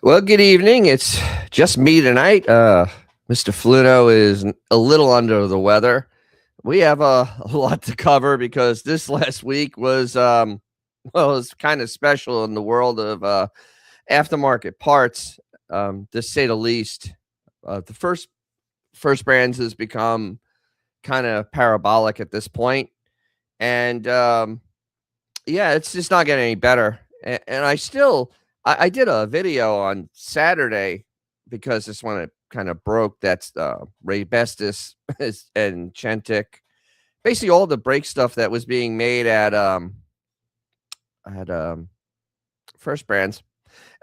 Well, good evening. It's just me tonight. Mr. Fluno is a little under the weather. We have a lot to cover because this last week was, well, it was kind of special in the world of aftermarket parts, to say the least. The first brands has become kind of parabolic at this point, and yeah, it's just not getting any better. And I did a video on Saturday because this one it kind of broke. That's Ray Bestis and Chentic. Basically, all the brake stuff that was being made at First Brands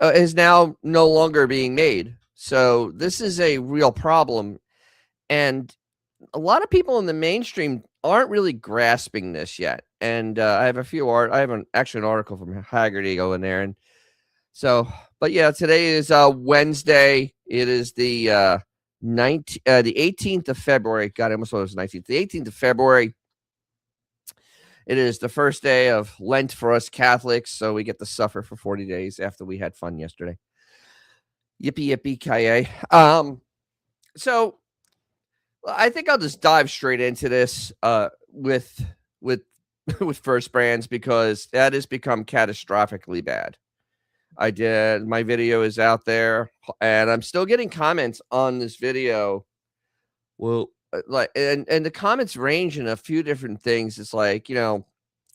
is now no longer being made. So this is a real problem, and a lot of people in the mainstream aren't really grasping this yet. And I have actually an article from Haggerty going there, and so, but yeah, today is Wednesday. It is the 18th of February. God, I almost thought it was 19th. The 18th of February. It is the first day of Lent for us Catholics, so we get to suffer for 40 days after we had fun yesterday. Yippee yippee ki-yay. So I think I'll just dive straight into this with with First Brands because that has become catastrophically bad. My video is out there, and I'm still getting comments on this video. Well, and the comments range in a few different things. It's like,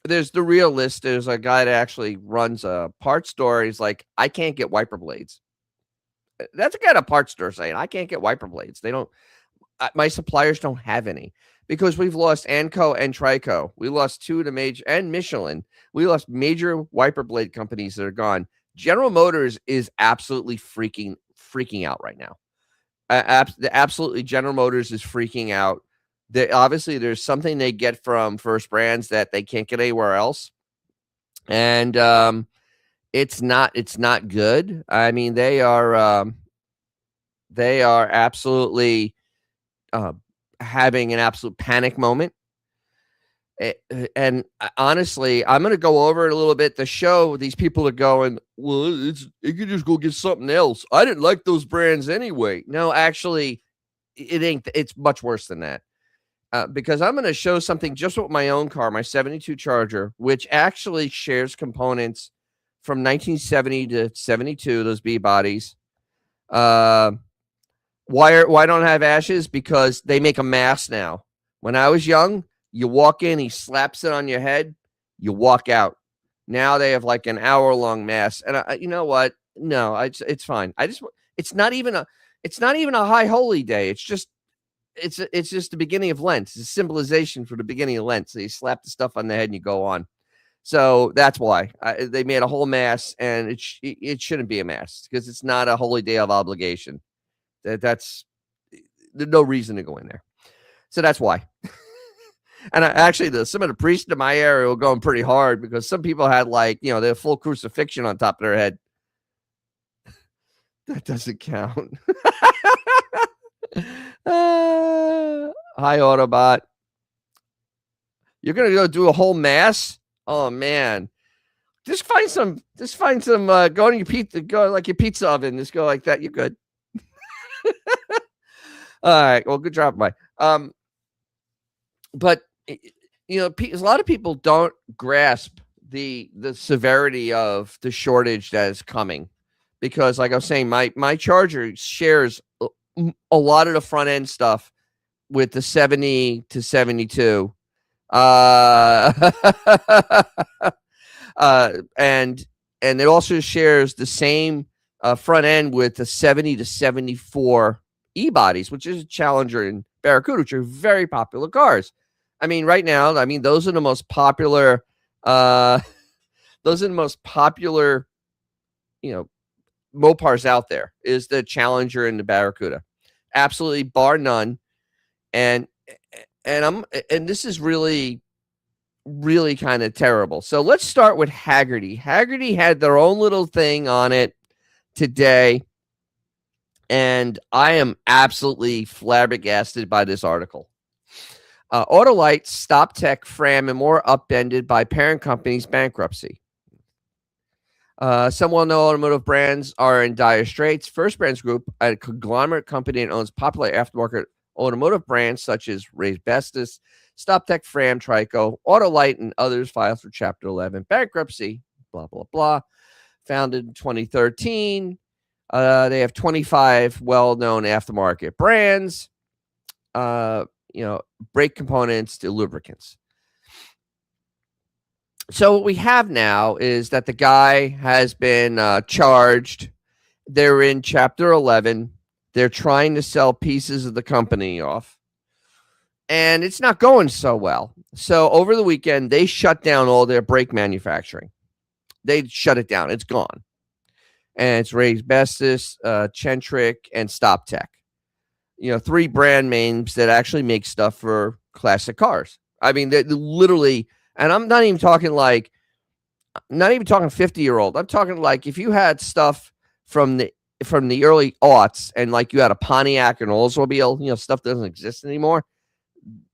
there's the realist. There's a guy that actually runs a parts store. He's like, I can't get wiper blades. That's a guy at a parts store saying, I can't get wiper blades. They don't. My suppliers don't have any because we've lost Anco and Trico. We lost two to major and Michelin. We lost major wiper blade companies that are gone. General Motors is absolutely freaking out right now. Absolutely, General Motors is freaking out. Obviously, there's something they get from First Brands that they can't get anywhere else, and it's not good. I mean, they are absolutely having an absolute panic moment. And honestly, I'm going to go over it a little bit. The show, these people are going, well, you can just go get something else. I didn't like those brands anyway. No, actually, it ain't. It's much worse than that. Because I'm going to show something just with my own car, my 72 Charger, which actually shares components from 1970 to 72, those B bodies. Why don't I have ashes? Because they make a mask now. When I was young, you walk in, he slaps it on your head, you walk out. Now they have like an hour-long mass, and you know what? No, it's fine. It's not even a high holy day. It's just the beginning of Lent. It's a symbolization for the beginning of Lent. So you slap the stuff on the head and you go on. So that's why they made a whole mass, and it shouldn't be a mass because it's not a holy day of obligation. There's no reason to go in there. So that's why. And actually, some of the priests in my area were going pretty hard because some people had their full crucifixion on top of their head. That doesn't count. Hi, Autobot. You're gonna go do a whole mass? Oh man. Just find some. Go to your pizza. Go like your pizza oven. Just go like that. You're good. All right. Well, good job, Mike. But a lot of people don't grasp the severity of the shortage that is coming, because, like I was saying, my Charger shares a lot of the front end stuff with the 70 to 72, and it also shares the same front end with the 70 to 74 E-bodies, which is a Challenger and Barracuda, which are very popular cars. I mean, right now, those are the most popular. Mopars out there is the Challenger and the Barracuda, absolutely bar none. And this is really, really kind of terrible. So let's start with Haggerty. Haggerty had their own little thing on it today, and I am absolutely flabbergasted by this article. Autolite, Stop Tech, Fram, and more upended by parent company's bankruptcy. Some well-known automotive brands are in dire straits. First Brands Group, a conglomerate company that owns popular aftermarket automotive brands such as Bestis, StopTech, Fram, Trico, Autolite, and others, filed for Chapter 11 bankruptcy. Blah blah blah. Founded in 2013. They have 25 well-known aftermarket brands. Brake components to lubricants. So what we have now is that the guy has been charged. They're in Chapter 11. They're trying to sell pieces of the company off, and it's not going so well. So over the weekend, they shut down all their brake manufacturing. They shut it down. It's gone. And it's Bestis, Centric, and StopTech. 3 brand names that actually make stuff for classic cars. I mean, they literally, and I'm not even talking 50-year-old. I'm talking like if you had stuff from the early aughts and like you had a Pontiac and Oldsmobile, stuff doesn't exist anymore.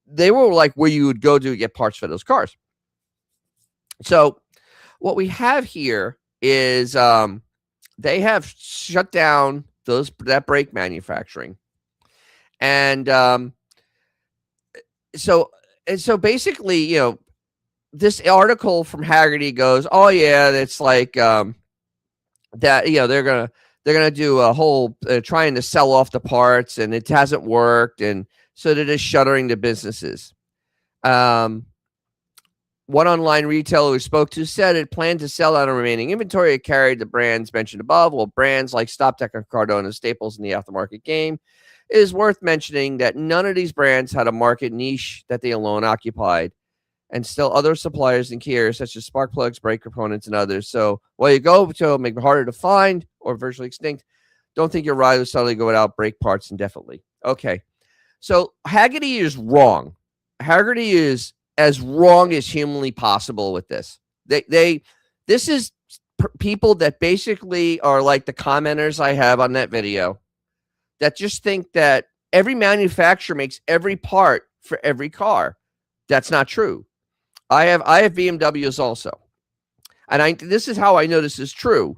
They were like where you would go to get parts for those cars. So what we have here is they have shut down that brake manufacturing. And so basically, this article from Hagerty goes, oh yeah, it's like that. They're gonna do a whole trying to sell off the parts, and it hasn't worked, and so they're just shuttering the businesses. One online retailer we spoke to said it planned to sell out a remaining inventory. It carried the brands mentioned above. Well, brands like StopTech and Cardona, staples in the aftermarket game. It is worth mentioning that none of these brands had a market niche that they alone occupied, and still other suppliers in key areas such as spark plugs, brake components, and others. So while you go to make it harder to find or virtually extinct, don't think your ride will suddenly go without brake parts indefinitely. Okay, so Hagerty is wrong. Hagerty is as wrong as humanly possible with this. This is people that basically are like the commenters I have on that video that just think that every manufacturer makes every part for every car. That's not true. I have BMWs also. And this is how I know this is true.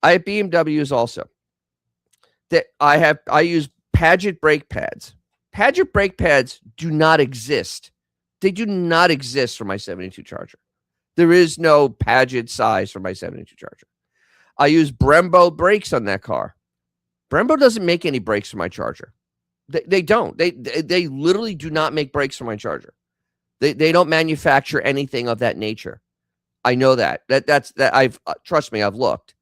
I have BMWs also. That I use Paget brake pads. Paget brake pads do not exist. They do not exist for my 72 Charger. There is no Paget size for my 72 Charger. I use Brembo brakes on that car. Brembo doesn't make any brakes for my Charger. They don't. They literally do not make brakes for my Charger. They don't manufacture anything of that nature. I know that. Trust me, I've looked.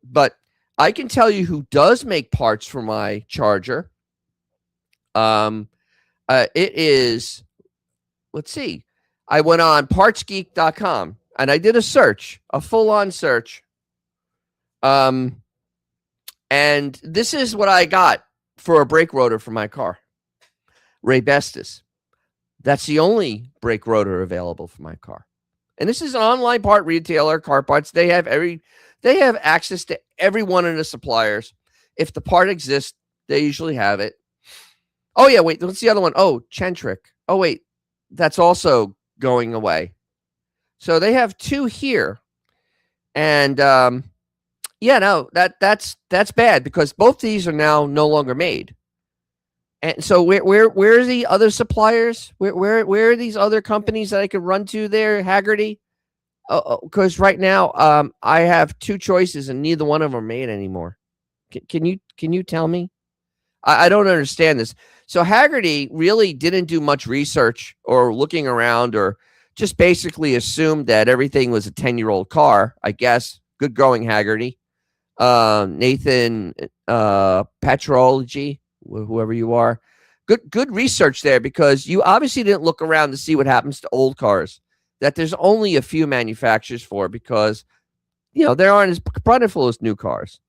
But I can tell you who does make parts for my Charger. It is, let's see. I went on partsgeek.com and I did a search, a full-on search. And this is what I got for a brake rotor for my car. Bestis. That's the only brake rotor available for my car. And this is an online part retailer, car parts. They have access to every one of the suppliers. If the part exists, they usually have it. Oh yeah, wait, what's the other one? Oh, Centric. Oh wait, that's also going away. So they have 2 here. And that's bad because both these are now no longer made. And so where are the other suppliers? Where are these other companies that I could run to there, Hagerty? Because right now I have 2 choices and neither one of them are made anymore. Can you tell me? I don't understand this. So Hagerty really didn't do much research or looking around or just basically assumed that everything was a 10-year-old car, I guess. Good going, Hagerty. Nathan Petrology, whoever you are. Good research there because you obviously didn't look around to see what happens to old cars that there's only a few manufacturers for because, they aren't as plentiful as new cars.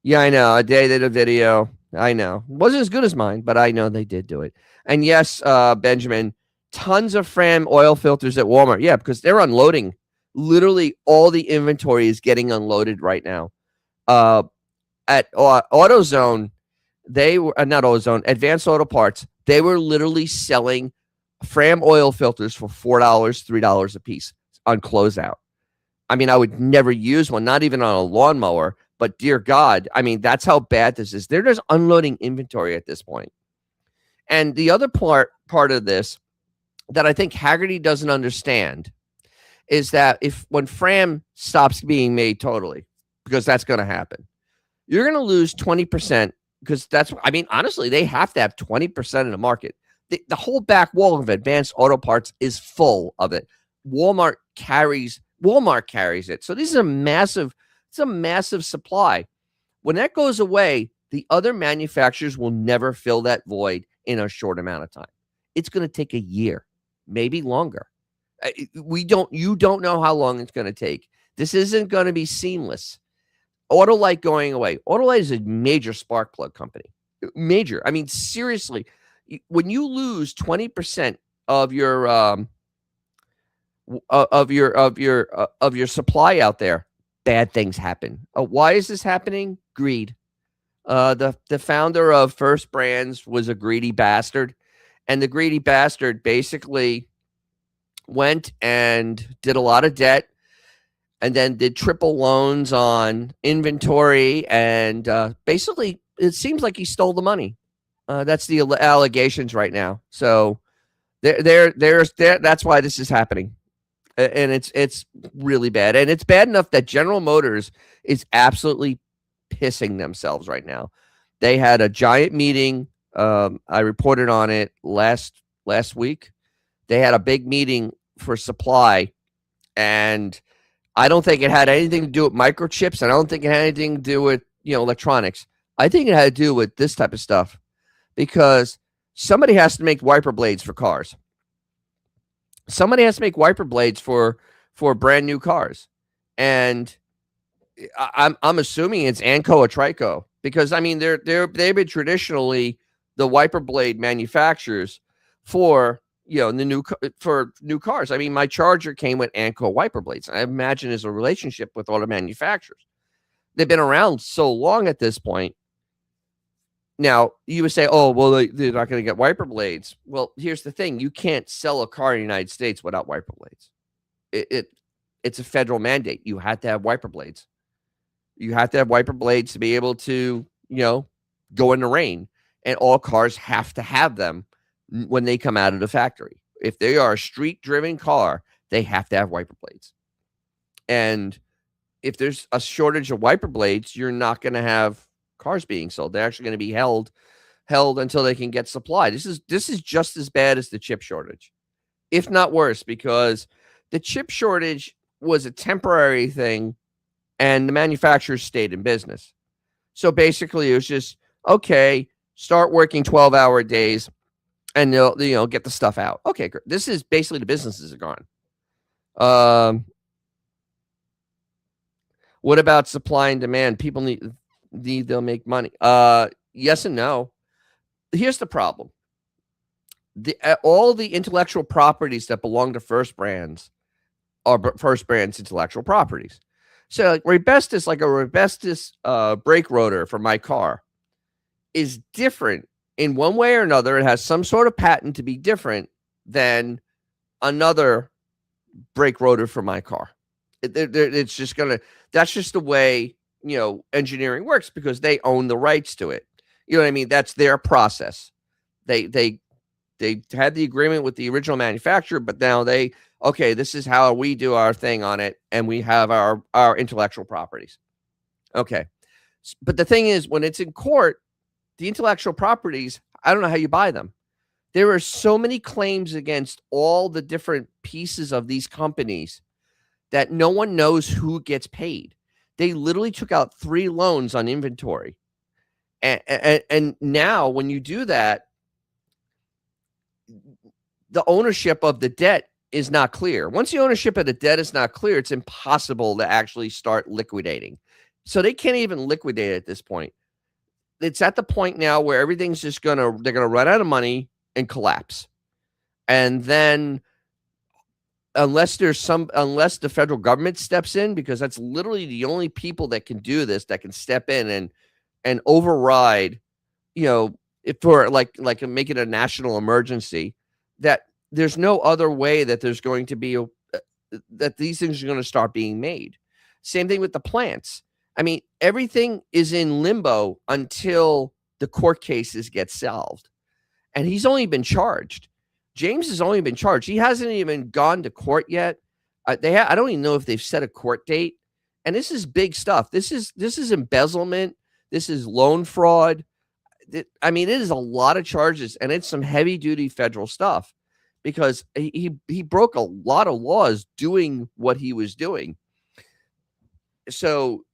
Yeah, I know. They did a video. I know. It wasn't as good as mine, but I know they did do it. And yes, Benjamin, tons of Fram oil filters at Walmart. Yeah, because they're unloading. Literally all the inventory is getting unloaded right now. At AutoZone, they were not AutoZone, Advanced Auto Parts. They were literally selling Fram oil filters for $4, $3 a piece on closeout. I mean, I would never use one, not even on a lawnmower, but dear God, I mean, that's how bad this is. They're just unloading inventory at this point. And the other part of this that I think Haggerty doesn't understand is that if when Fram stops being made totally, because that's going to happen, you're going to lose 20% because that's, I mean, honestly, they have to have 20% of the market. The whole back wall of Advanced Auto Parts is full of it. Walmart carries it. So this is it's a massive supply. When that goes away, the other manufacturers will never fill that void in a short amount of time. It's going to take a year, maybe longer. You don't know how long it's going to take. This isn't going to be seamless. Autolite going away. Autolite is a major spark plug company. Major. I mean, seriously, when you lose 20% of your supply out there, bad things happen. Why is this happening? Greed. The founder of First Brands was a greedy bastard, and the greedy bastard basically went and did a lot of debt, and then did triple loans on inventory, and basically, it seems like he stole the money. That's the allegations right now. So that's why this is happening. And it's really bad. And it's bad enough that General Motors is absolutely pissing themselves right now. They had a giant meeting. I reported on it last week. They had a big meeting for supply, and I don't think it had anything to do with microchips. I don't think it had anything to do with, electronics. I think it had to do with this type of stuff, because somebody has to make wiper blades for cars. Somebody has to make wiper blades for brand new cars, and I'm assuming it's Anco or Trico, because I mean they've been traditionally the wiper blade manufacturers for for new cars. I mean, my Charger came with Anco wiper blades. I imagine there's a relationship with all the manufacturers. They've been around so long at this point. Now, you would say, oh, well, they're not going to get wiper blades. Well, here's the thing. You can't sell a car in the United States without wiper blades. It's a federal mandate. You have to have wiper blades. You have to have wiper blades to be able to, go in the rain. And all cars have to have them when they come out of the factory. If they are a street-driven car, they have to have wiper blades. And if there's a shortage of wiper blades, you're not going to have cars being sold. They're actually going to be held until they can get supply. This is just as bad as the chip shortage, if not worse, because the chip shortage was a temporary thing and the manufacturers stayed in business. So basically it was just, okay, start working 12-hour days and they'll get the stuff out. Okay, great. This is basically the businesses are gone. What about supply and demand? People they'll make money. Yes and no. Here's the problem. All the intellectual properties that belong to First Brands are First Brands intellectual properties. So like Rebestis brake rotor for my car is different in one way or another. It has some sort of patent to be different than another brake rotor for my car. It's just that's just the way engineering works, because they own the rights to it. You know what I mean? That's their process. They had the agreement with the original manufacturer, but now this is how we do our thing on it, and we have our intellectual properties. Okay. But the thing is, when it's in court, the intellectual properties, I don't know how you buy them. There are so many claims against all the different pieces of these companies that no one knows who gets paid. They literally took out 3 loans on inventory. And now when you do that, the ownership of the debt is not clear. Once the ownership of the debt is not clear, it's impossible to actually start liquidating. So they can't even liquidate at this point. It's at the point now where everything's just they're gonna run out of money and collapse. And then unless the federal government steps in, because that's literally the only people that can do this, that can step in and override, if for like make it a national emergency, that there's no other way that there's going to be that these things are going to start being made. Same thing with the plants. I mean, everything is in limbo until the court cases get solved. And he's only been charged. James has only been charged. He hasn't even gone to court yet. I don't even know if they've set a court date. And this is big stuff. This is embezzlement. This is loan fraud. I mean, it is a lot of charges, and it's some heavy duty federal stuff because he broke a lot of laws doing what he was doing. So,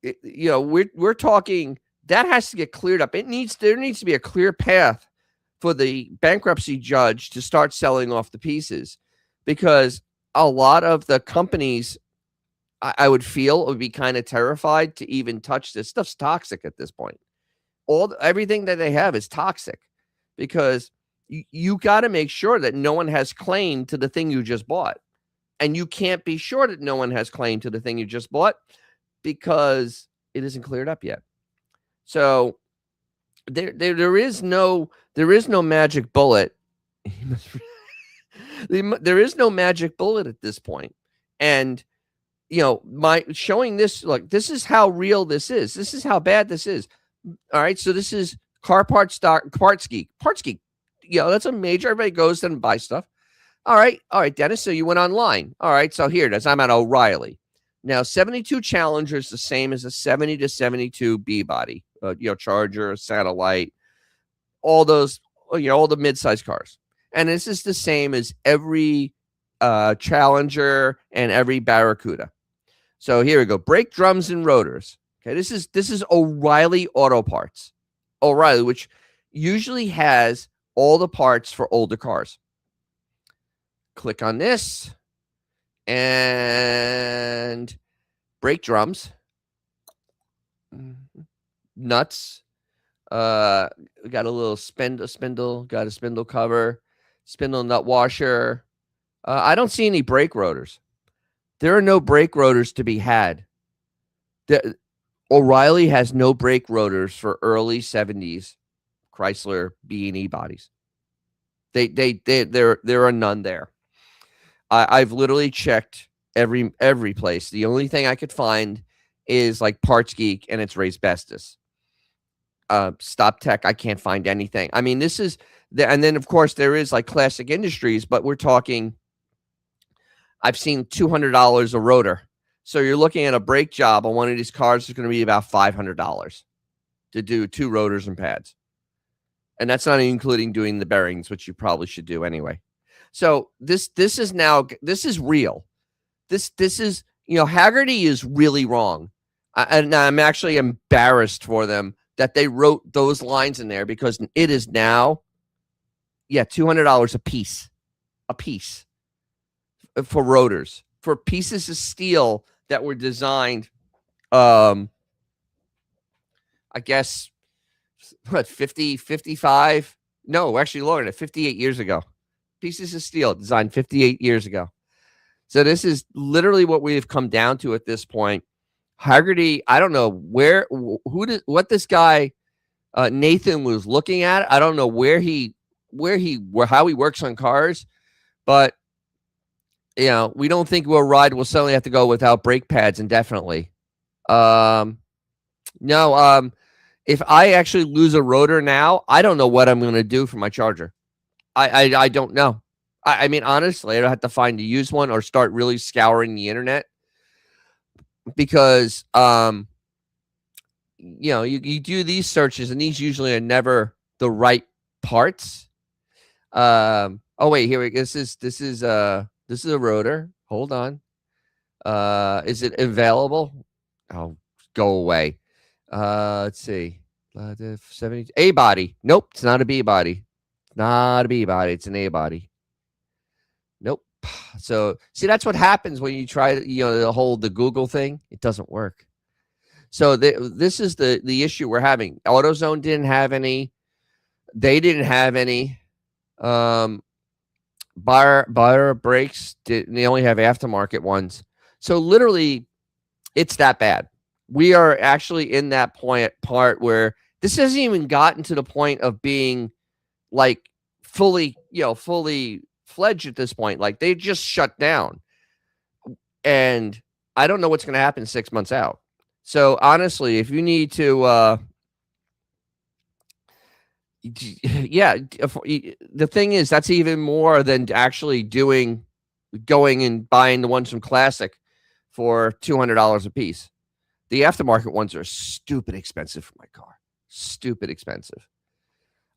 we're talking that has to get cleared up. There needs to be a clear path for the bankruptcy judge to start selling off the pieces, because a lot of the companies, I would feel, would be kind of terrified to even touch this. Stuff's toxic at this point. Everything that they have is toxic, because you got to make sure that no one has claim to the thing you just bought. And you can't be sure that no one has claim to the thing you just bought because it isn't cleared up yet. So there is no magic bullet. There is no magic bullet at this point. And my showing this, look, this is how real this is. This is how bad this is. All right, so this is Car Parts Geek. Parts Geek, that's a major. Everybody goes and buys stuff. All right, Dennis. So you went online. All right, so here it is. I'm at O'Reilly. Now, 72 Challenger is the same as a 70 to 72 B body, Charger, Satellite, all those, all the mid-size cars. And this is the same as every Challenger and every Barracuda. So here we go. Brake drums and rotors. Okay, this is O'Reilly Auto Parts. O'Reilly, which usually has all the parts for older cars. Click on this. And brake drums, nuts, we got a little spindle, got a spindle cover, spindle nut washer. I don't see any brake rotors. There are no brake rotors to be had. O'Reilly has no brake rotors for early 70s Chrysler B&E bodies. There are none there. I've literally checked every place. The only thing I could find is like Parts Geek, and it's raised Bestis. Stop Tech, I can't find anything. I mean, this is and then of course there is like Classic Industries, but we're talking. I've seen $200 a rotor, so you're looking at a brake job on one of these cars is going to be about $500 to do 2 rotors and pads, and that's not including doing the bearings, which you probably should do anyway. So this is real. This is, Haggerty is really wrong. And I'm actually embarrassed for them that they wrote those lines in there, because it is now, $200 a piece for rotors, for pieces of steel that were designed, I guess, 50, 55? No, actually, Lauren, 58 years ago. Pieces of steel designed 58 years ago. So this is literally what we have come down to at this point. Haggerty, I don't know what this guy Nathan was looking at. I don't know how he works on cars, but we don't think we'll suddenly have to go without brake pads indefinitely. No, if I actually lose a rotor now, I don't know what I'm going to do for my Charger. I don't know. I mean, honestly, I don't have to find a used one or start really scouring the internet, because, you do these searches and these usually are never the right parts. Oh wait, here we go. This is a rotor. Hold on. Is it available? Oh, go away. Let's see. 70 A body. Nope, it's not a B body. Not a B body. It's an A body. Nope. So see, that's what happens when you try the Google thing. It doesn't work. So this is the issue we're having. AutoZone didn't have any. They didn't have any. Buyer brakes they only have aftermarket ones. So literally, it's that bad. We are actually in that part where this hasn't even gotten to the point of being like fully fledged at this point. Like they just shut down. and I don't know what's going to happen 6 months out. So honestly, if you need to, yeah, the thing is that's even more than actually going and buying the ones from Classic for $200 a piece. The aftermarket ones are stupid expensive for my car. Stupid expensive.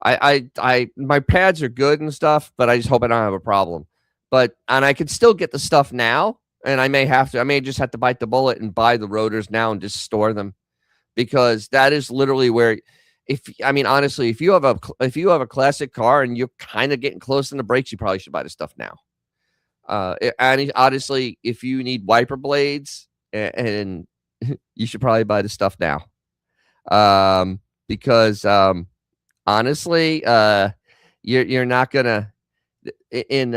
My pads are good and stuff, but I just hope I don't have a problem. And I could still get the stuff now, and I may just have to bite the bullet and buy the rotors now and just store them, because that is literally where, honestly, if you have a classic car and you're kind of getting close in the brakes, you probably should buy the stuff now. And honestly, if you need wiper blades, and you should probably buy the stuff now, because honestly, you're not gonna in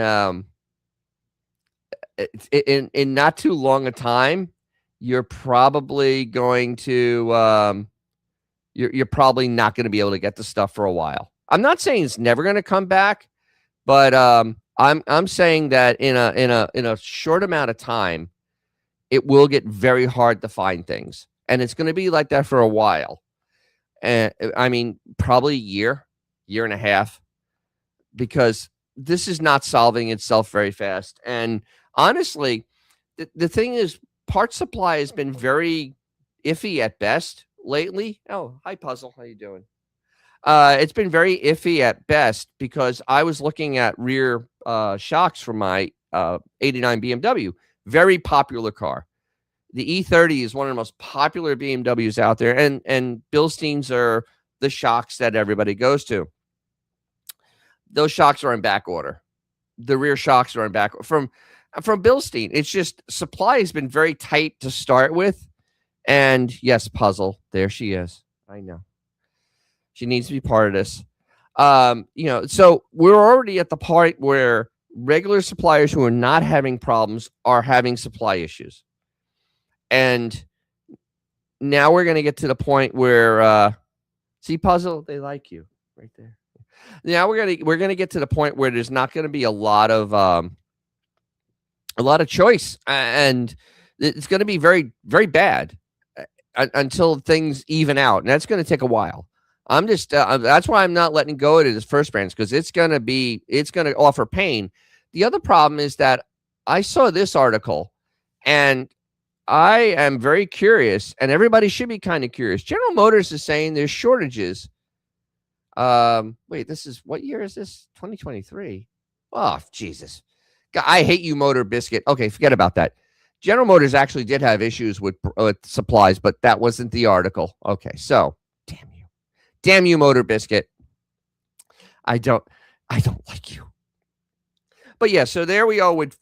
not too long a time, you're probably going to you're probably not going to be able to get the stuff for a while. I'm not saying it's never going to come back, but I'm saying that in a short amount of time, it will get very hard to find things, and it's going to be like that for a while. And probably a year and a half, because this is not solving itself very fast. And honestly, the thing is, part supply has been very iffy at best ''lately. Oh, hi, Puzzle. How you doing? It's been very iffy at best, because I was looking at rear shocks for my '89 BMW, very popular car. The E30 is one of the most popular BMWs out there, and Bilsteins are the shocks that everybody goes to. Those shocks are in back order. The rear shocks are in back from Bilstein. It's just supply has been very tight to start with. And yes, Puzzle, there she is. I know. She needs to be part of this. So we're already at the part where regular suppliers who are not having problems are having supply issues. And now we're going to get to the point where, see, Puzzle, they like you right there. Now we're going to get to the point where there's not going to be a lot of choice, and it's going to be very, very bad until things even out. And that's going to take a while. I'm just, that's why I'm not letting go of this First Brands, because it's going to offer pain. The other problem is that I saw this article, and I am very curious, and everybody should be kind of curious. General Motors is saying there's shortages. Wait, what year is this? 2023. Oh, Jesus. God, I hate you, Motor Biscuit. Okay, forget about that. General Motors actually did have issues with supplies, but that wasn't the article. Okay, so damn you, Motor Biscuit. I don't like you. But yeah, so there we are with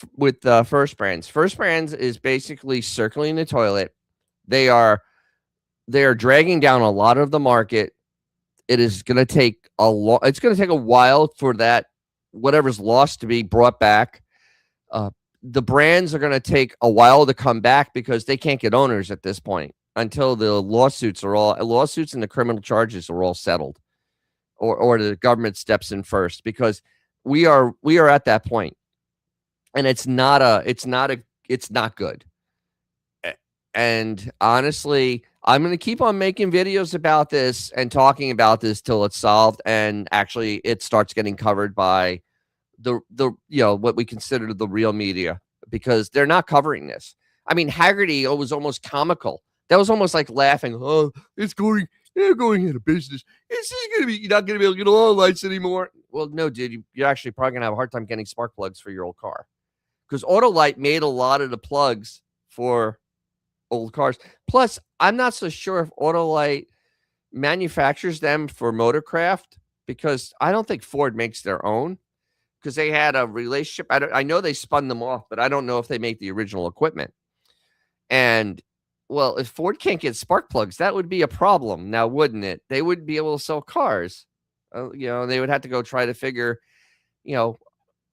First Brands. First Brands is basically circling the toilet. They are dragging down a lot of the market. It is going to take it's going to take a while for that whatever's lost to be brought back. The brands are going to take a while to come back, because they can't get owners at this point until the lawsuits and the criminal charges are all settled, or the government steps in first, because we are at that point, and it's not good. And honestly, I'm going to keep on making videos about this and talking about this till it's solved, and actually it starts getting covered by the what we consider the real media, because they're not covering this. Haggerty was almost comical. That was almost like laughing. Oh, they're going out of business. You're not going to be able to get oil lights anymore. Well, no, dude, you're actually probably going to have a hard time getting spark plugs for your old car, because Autolite made a lot of the plugs for old cars. Plus, I'm not so sure if Autolite manufactures them for Motorcraft, because I don't think Ford makes their own, because they had a relationship. I know they spun them off, but I don't know if they make the original equipment. And well, if Ford can't get spark plugs, that would be a problem now, wouldn't it? They wouldn't be able to sell cars. They would have to go try to figure,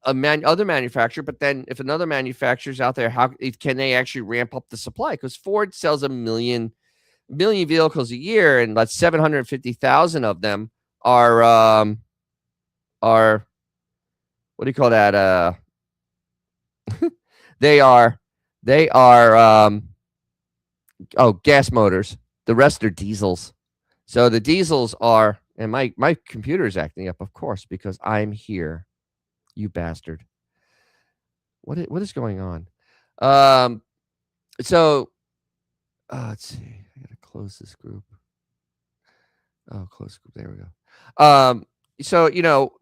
other manufacturer. But then if another manufacturer's out there, how can they actually ramp up the supply? Because Ford sells a million vehicles a year, and like 750,000 of them are what do you call that? They are They are gas motors. The rest are diesels. So the diesels are, and my computer is acting up, of course, because I'm here. You bastard. What is going on? Um, so let's see. I gotta close this group. Oh, close group. There we go. So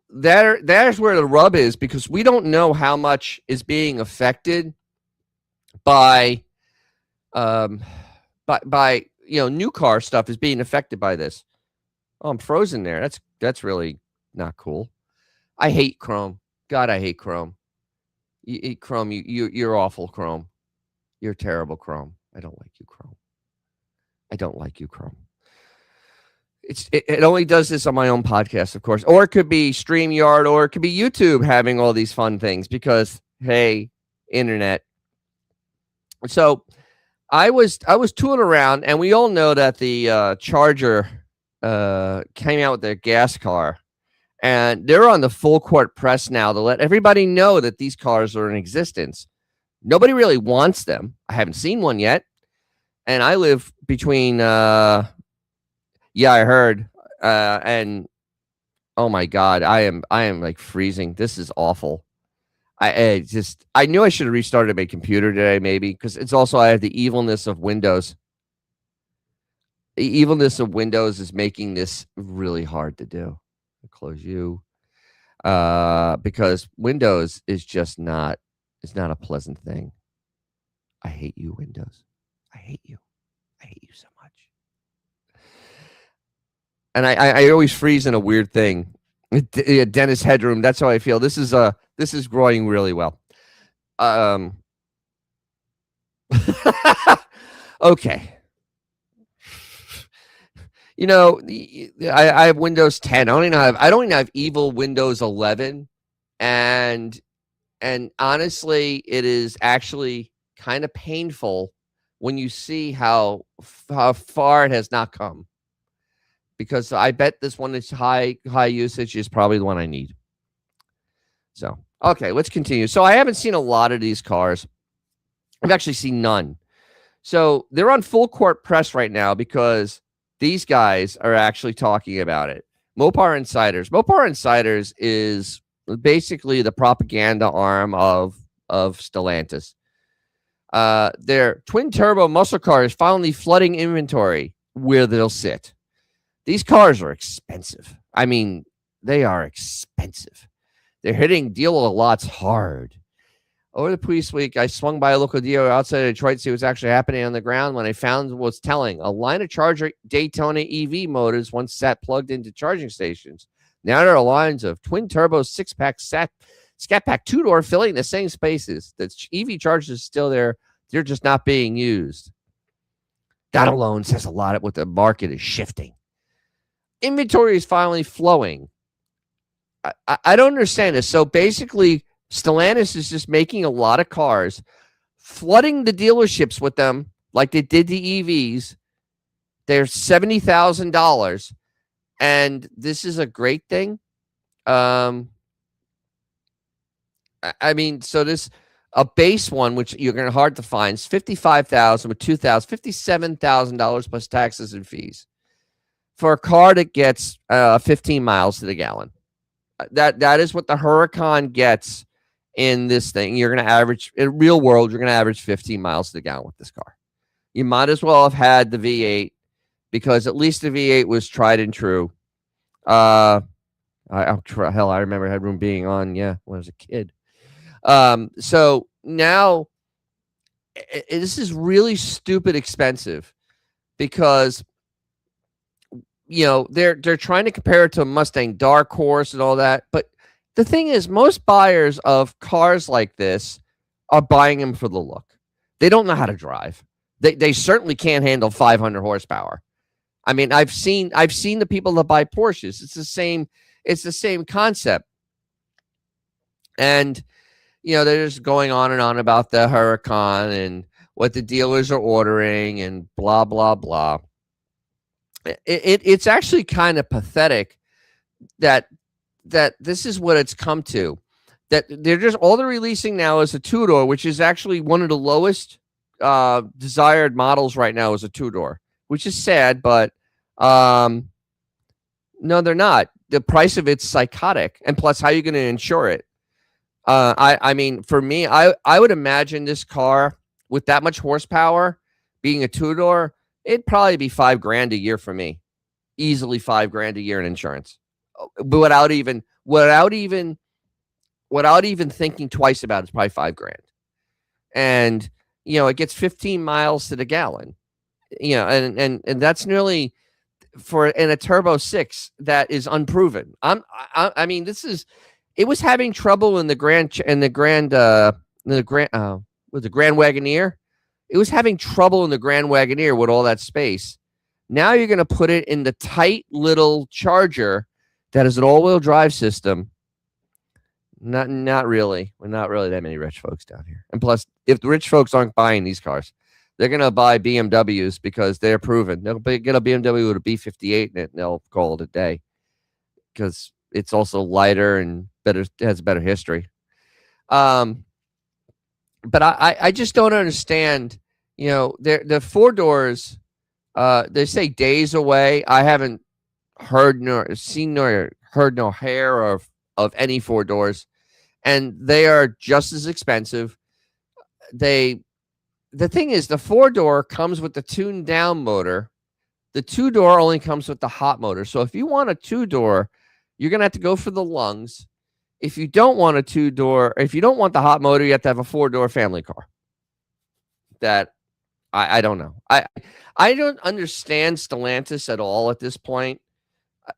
there's where the rub is, because we don't know how much is being affected by new car stuff is being affected by this. Oh, I'm frozen there. That's really not cool. I hate Chrome. God, I hate Chrome. Chrome, you're awful, Chrome. You're terrible, Chrome. I don't like you, Chrome. I don't like you, Chrome. It only does this on my own podcast, of course, or it could be StreamYard, or it could be YouTube having all these fun things because, hey, internet. So I was tooling around, and we all know that the Charger came out with their gas car, and they're on the full court press now to let everybody know that these cars are in existence. Nobody really wants them. I haven't seen one yet, and I live between. Yeah, I heard, and oh my God, I am like freezing. This is awful. I knew I should have restarted my computer today, maybe, because it's also, I have the evilness of Windows. The evilness of Windows is making this really hard to do. I'll close you, because Windows is just not. It's not a pleasant thing. I hate you, Windows. I hate you. I hate you so much. And I always freeze in a weird thing. Dennis Headroom. That's how I feel. This is growing really well. Okay. I have Windows 10. I don't even have evil Windows 11, and honestly, it is actually kind of painful when you see how far it has not come. Because I bet this one is high usage is probably the one I need. So, okay, let's continue. So I haven't seen a lot of these cars. I've actually seen none. So they're on full court press right now because these guys are actually talking about it. Mopar Insiders. Mopar Insiders is basically the propaganda arm of Stellantis. Their twin turbo muscle car is finally flooding inventory where they'll sit. These cars are expensive. I mean, they are expensive. They're hitting dealer lots hard. Over the previous week, I swung by a local dealer outside of Detroit to see what's actually happening on the ground. When I found what's telling, a line of Charger Daytona EV motors once sat plugged into charging stations. Now there are lines of twin turbo 6-pack Scat Pack 2-door filling the same spaces. The EV chargers still there. They're just not being used. That alone says a lot of what the market is shifting. Inventory is finally flowing. I don't understand this. So basically, Stellantis is just making a lot of cars, flooding the dealerships with them like they did the EVs. They're $70,000, and this is a great thing. I mean, so this a base one, which you're going to hard to find, is $55,000 with $57,000 plus taxes and fees for a car that gets 15 miles to the gallon. That is what the Huracan gets in this thing. You're going to average, in real world, you're going to average 15 miles to the gallon with this car. You might as well have had the V8, because at least the V8 was tried and true. Hell, I remember Headroom being on, when I was a kid. So now this is really stupid expensive, because they're trying to compare it to a Mustang Dark Horse and all that. But the thing is, most buyers of cars like this are buying them for the look. They don't know how to drive. They certainly can't handle 500 horsepower. I mean, I've seen the people that buy Porsches. It's the same concept. And they're just going on and on about the Huracan and what the dealers are ordering and blah blah blah. It's actually kind of pathetic that this is what it's come to. that they're just all they're releasing now is a two-door, which is actually one of the lowest desired models right now is a two-door, which is sad, but no, they're not. The price of it's psychotic, and plus, how are you going to insure it? I mean, for me, I would imagine this car with that much horsepower being a two-door, it'd probably be $5,000 a year for me, easily $5,000 a year in insurance, but without even thinking twice about it, it's probably $5,000. And it gets 15 miles to the gallon. And that's nearly for in a turbo 6 that is unproven. I mean, it was having trouble in the Grand with the Grand Wagoneer. It was having trouble in the Grand Wagoneer with all that space. Now you're going to put it in the tight little Charger that is an all-wheel drive system. Not really. We're not really that many rich folks down here. And plus, if the rich folks aren't buying these cars, they're going to buy BMWs because they're proven. They'll get a BMW with a B58 in it, and they'll call it a day because it's also lighter and has better history. But I just don't understand. The four doors. They say days away. I haven't heard nor seen nor heard no hair of any four doors, and they are just as expensive. The thing is, the four-door comes with the tuned down motor. The two-door only comes with the hot motor. So if you want a two-door, you're going to have to go for the lungs. If you don't want a two-door, if you don't want the hot motor, you have to have a four-door family car. That I don't know. I don't understand Stellantis at all at this point.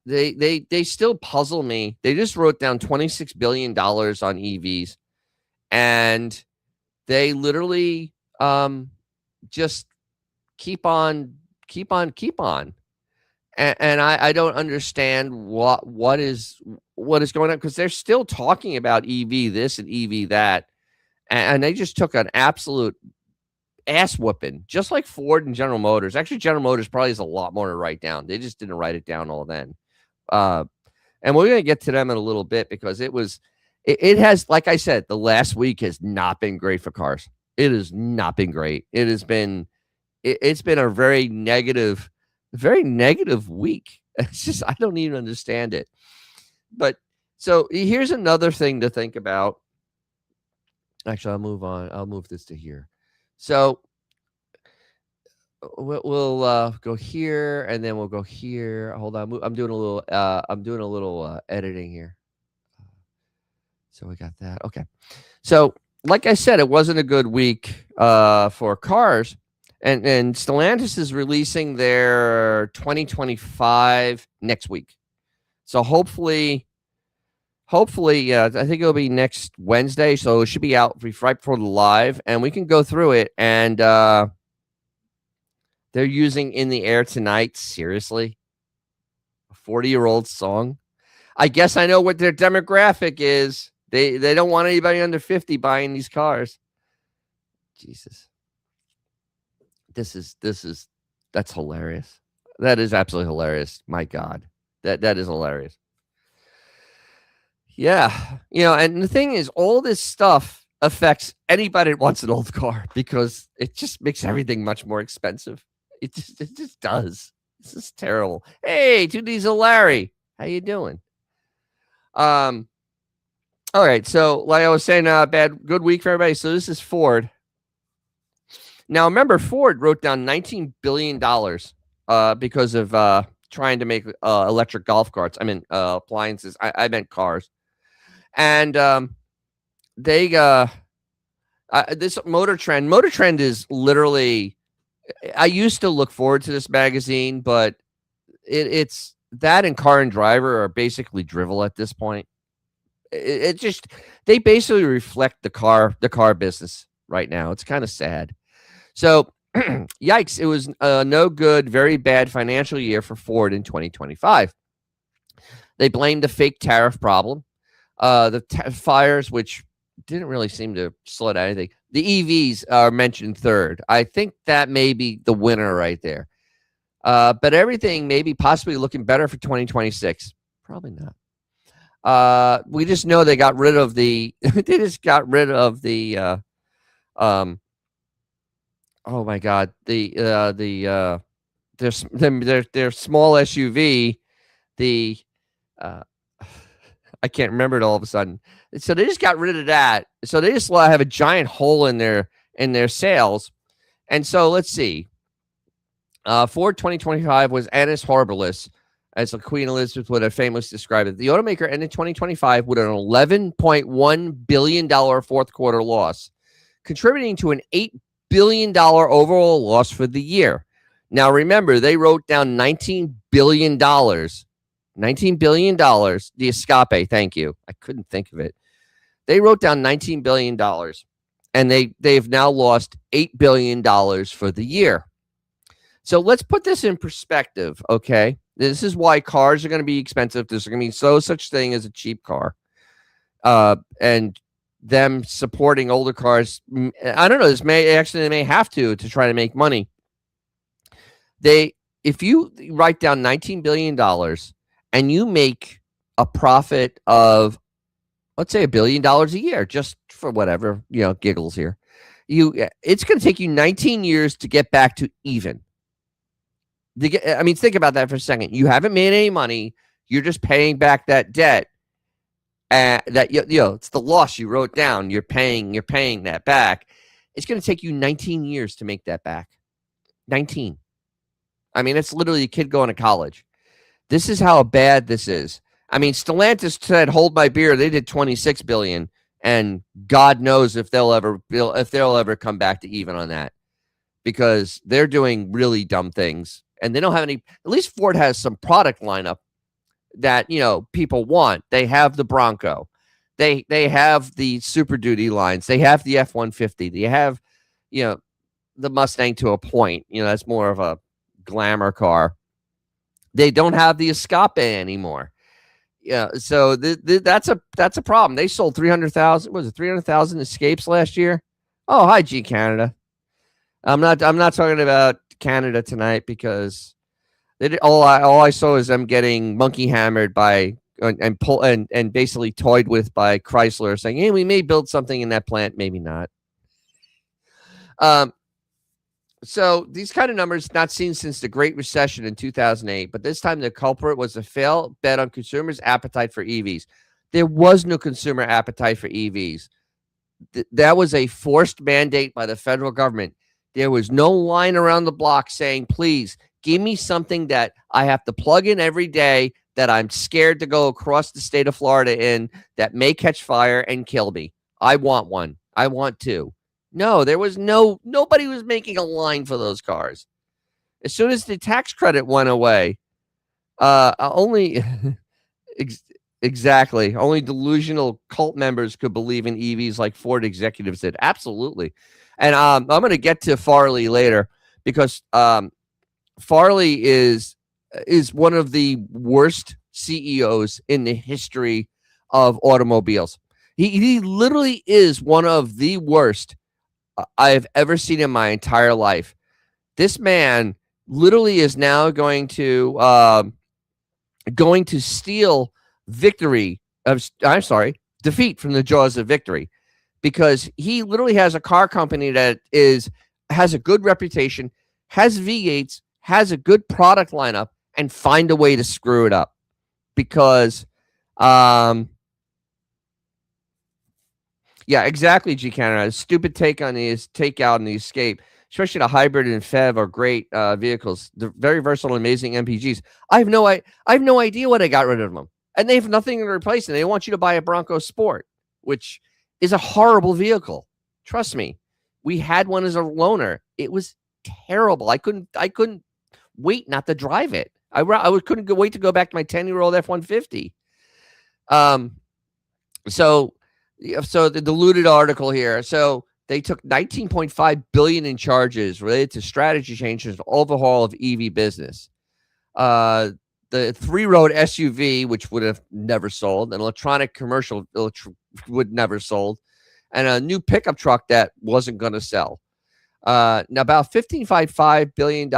They still puzzle me. They just wrote down $26 billion on EVs, and they literally just keep on. And I don't understand what is going on, because they're still talking about EV this and EV that, and they just took an absolute ass whooping, just like Ford and General Motors. Actually, General Motors probably has a lot more to write down. They just didn't write it down all then. And we're going to get to them in a little bit, because it has, like I said, the last week has not been great for cars. It has not been great. It's been a very negative week. It's just, I don't even understand it. But so here's another thing to think about. Actually, I'll move on. I'll move this to here. So we'll go here, and then we'll go here. Hold on, I'm doing a little editing here. So we got that. Okay. So like I said, it wasn't a good week for cars, and Stellantis is releasing their 2025 next week. So hopefully, I think it'll be next Wednesday. So it should be out right before the live, and we can go through it. And they're using "In the Air Tonight." Seriously, a 40-year-old song. I guess I know what their demographic is. They don't want anybody under 50 buying these cars. Jesus, that's hilarious. That is absolutely hilarious. My God, that is hilarious. Yeah, and the thing is, all this stuff affects anybody that wants an old car, because it just makes everything much more expensive. It just does. This is terrible. Hey, Two Diesel Larry, how you doing? All right, so like I was saying, good week for everybody. So this is Ford. Now remember, Ford wrote down $19 billion because of trying to make electric golf carts. I mean, appliances. I meant cars. And this Motor Trend is literally, I used to look forward to this magazine, but it's that and Car and Driver are basically drivel at this point. They basically reflect the car business right now. It's kind of sad. So yikes, it was no good, very bad financial year for Ford in 2025. They blamed the fake tariff problem. The fires, which didn't really seem to slow down anything. The EVs are mentioned third. I think that may be the winner right there. But everything may be possibly looking better for 2026. Probably not. We just know they got rid of the. They just got rid of the. Um. Oh my God. Their small SUV. The. Uh, I can't remember it all of a sudden. So they just got rid of that. So they just have a giant hole in their sales. And so let's see. Ford 2025 was annus horribilis, as Queen Elizabeth would have famously described it. The automaker ended 2025 with an $11.1 billion fourth quarter loss, contributing to an $8 billion overall loss for the year. Now, remember, they wrote down $19 billion. $19 billion. The Escape, thank you. I couldn't think of it. They wrote down $19 billion, and they've now lost $8 billion for the year. So let's put this in perspective, okay? This is why cars are going to be expensive. There's going to be such thing as a cheap car. And them supporting older cars, I don't know, they may have to try to make money. If you write down $19 billion and you make a profit of, let's say, $1 billion a year, just for whatever, giggles here, it's going to take you 19 years to get back to even. Think about that for a second. You haven't made any money. You're just paying back that debt. It's the loss you wrote down. You're paying that back. It's going to take you 19 years to make that back. 19. It's literally a kid going to college. This is how bad this is. Stellantis said, "Hold my beer." They did $26 billion, and God knows if they'll ever come back to even on that, because they're doing really dumb things. And they don't have any. At least Ford has some product lineup that people want. They have the Bronco, they have the Super Duty lines, they have the F-150, they have the Mustang to a point. That's more of a glamour car. They don't have the Escape anymore. So that's a problem. They sold 300,000. Was it 300,000 Escapes last year? Oh, hi, G Canada. I'm not talking about Canada tonight, because all I saw is them getting monkey hammered by and basically toyed with by Chrysler, saying, "Hey, we may build something in that plant, maybe not." So these kind of numbers not seen since the Great Recession in 2008, but this time the culprit was a failed bet on consumers' appetite for EVs. There was no consumer appetite for EVs. That was a forced mandate by the federal government. There was no line around the block saying, "Please give me something that I have to plug in every day, that I'm scared to go across the state of Florida in, that may catch fire and kill me. I want one. I want two." No, there was nobody was making a line for those cars. As soon as the tax credit went away, only exactly, only delusional cult members could believe in EVs like Ford executives did. Absolutely. And I'm going to get to Farley later, because Farley is one of the worst CEOs in the history of automobiles. He literally is one of the worst I've ever seen in my entire life. This man literally is now going to steal defeat from the jaws of victory, because he literally has a car company that has a good reputation, has V8s, has a good product lineup, and find a way to screw it up. Because yeah, exactly, G Canada. A stupid takeout on the Escape, especially the hybrid and FEV, are great vehicles. They're very versatile, amazing MPGs. I have no idea why they got rid of them, and they have nothing to replace them. They want you to buy a Bronco Sport, which is a horrible vehicle. Trust me, we had one as a loaner. It was terrible. I couldn't wait not to drive it. I couldn't wait to go back to my 10-year-old F-150. So the diluted article here. So they took $19.5 billion in charges related to strategy changes and overhaul of EV business. The 3-road SUV, which would have never sold, an electronic commercial would never sold, and a new pickup truck that wasn't going to sell. Now about $15.5 billion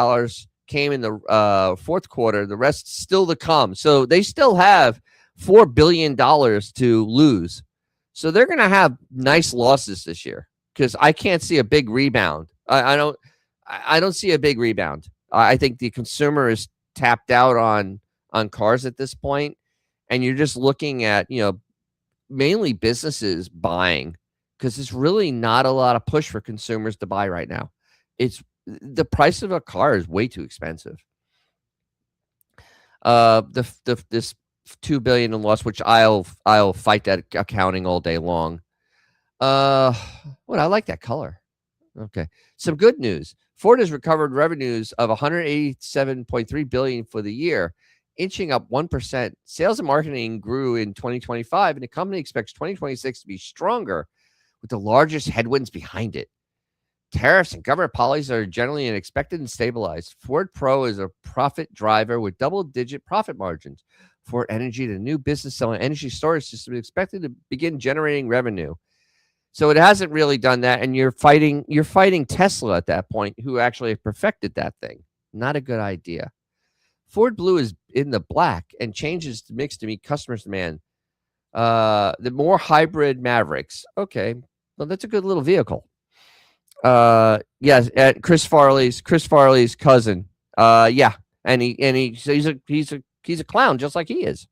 came in the fourth quarter. The rest still to come. So they still have $4 billion to lose. So they're going to have nice losses this year because I can't see a big rebound. I don't see a big rebound. I think the consumer is tapped out on cars at this point, and you're just looking at, mainly businesses buying because there's really not a lot of push for consumers to buy right now. It's the price of a car is way too expensive. This 2 billion in loss, which I'll fight that accounting all day long. What I like that color. Okay. Some good news. Ford has recovered revenues of 187.3 billion for the year, inching up 1%. Sales and marketing grew in 2025, and the company expects 2026 to be stronger with the largest headwinds behind it. Tariffs and government policies are generally expected and stabilized. Ford Pro is a profit driver with double-digit profit margins. Ford Energy, the new business selling energy storage system, is expected to begin generating revenue. So it hasn't really done that, and you're fighting Tesla at that point, who actually perfected that thing. Not a good idea. Ford Blue is in the black and changes the mix to meet customers' demand. The more hybrid Mavericks. Okay, well, that's a good little vehicle. Yes, at Chris Farley's cousin. Yeah, and so he's a clown just like he is.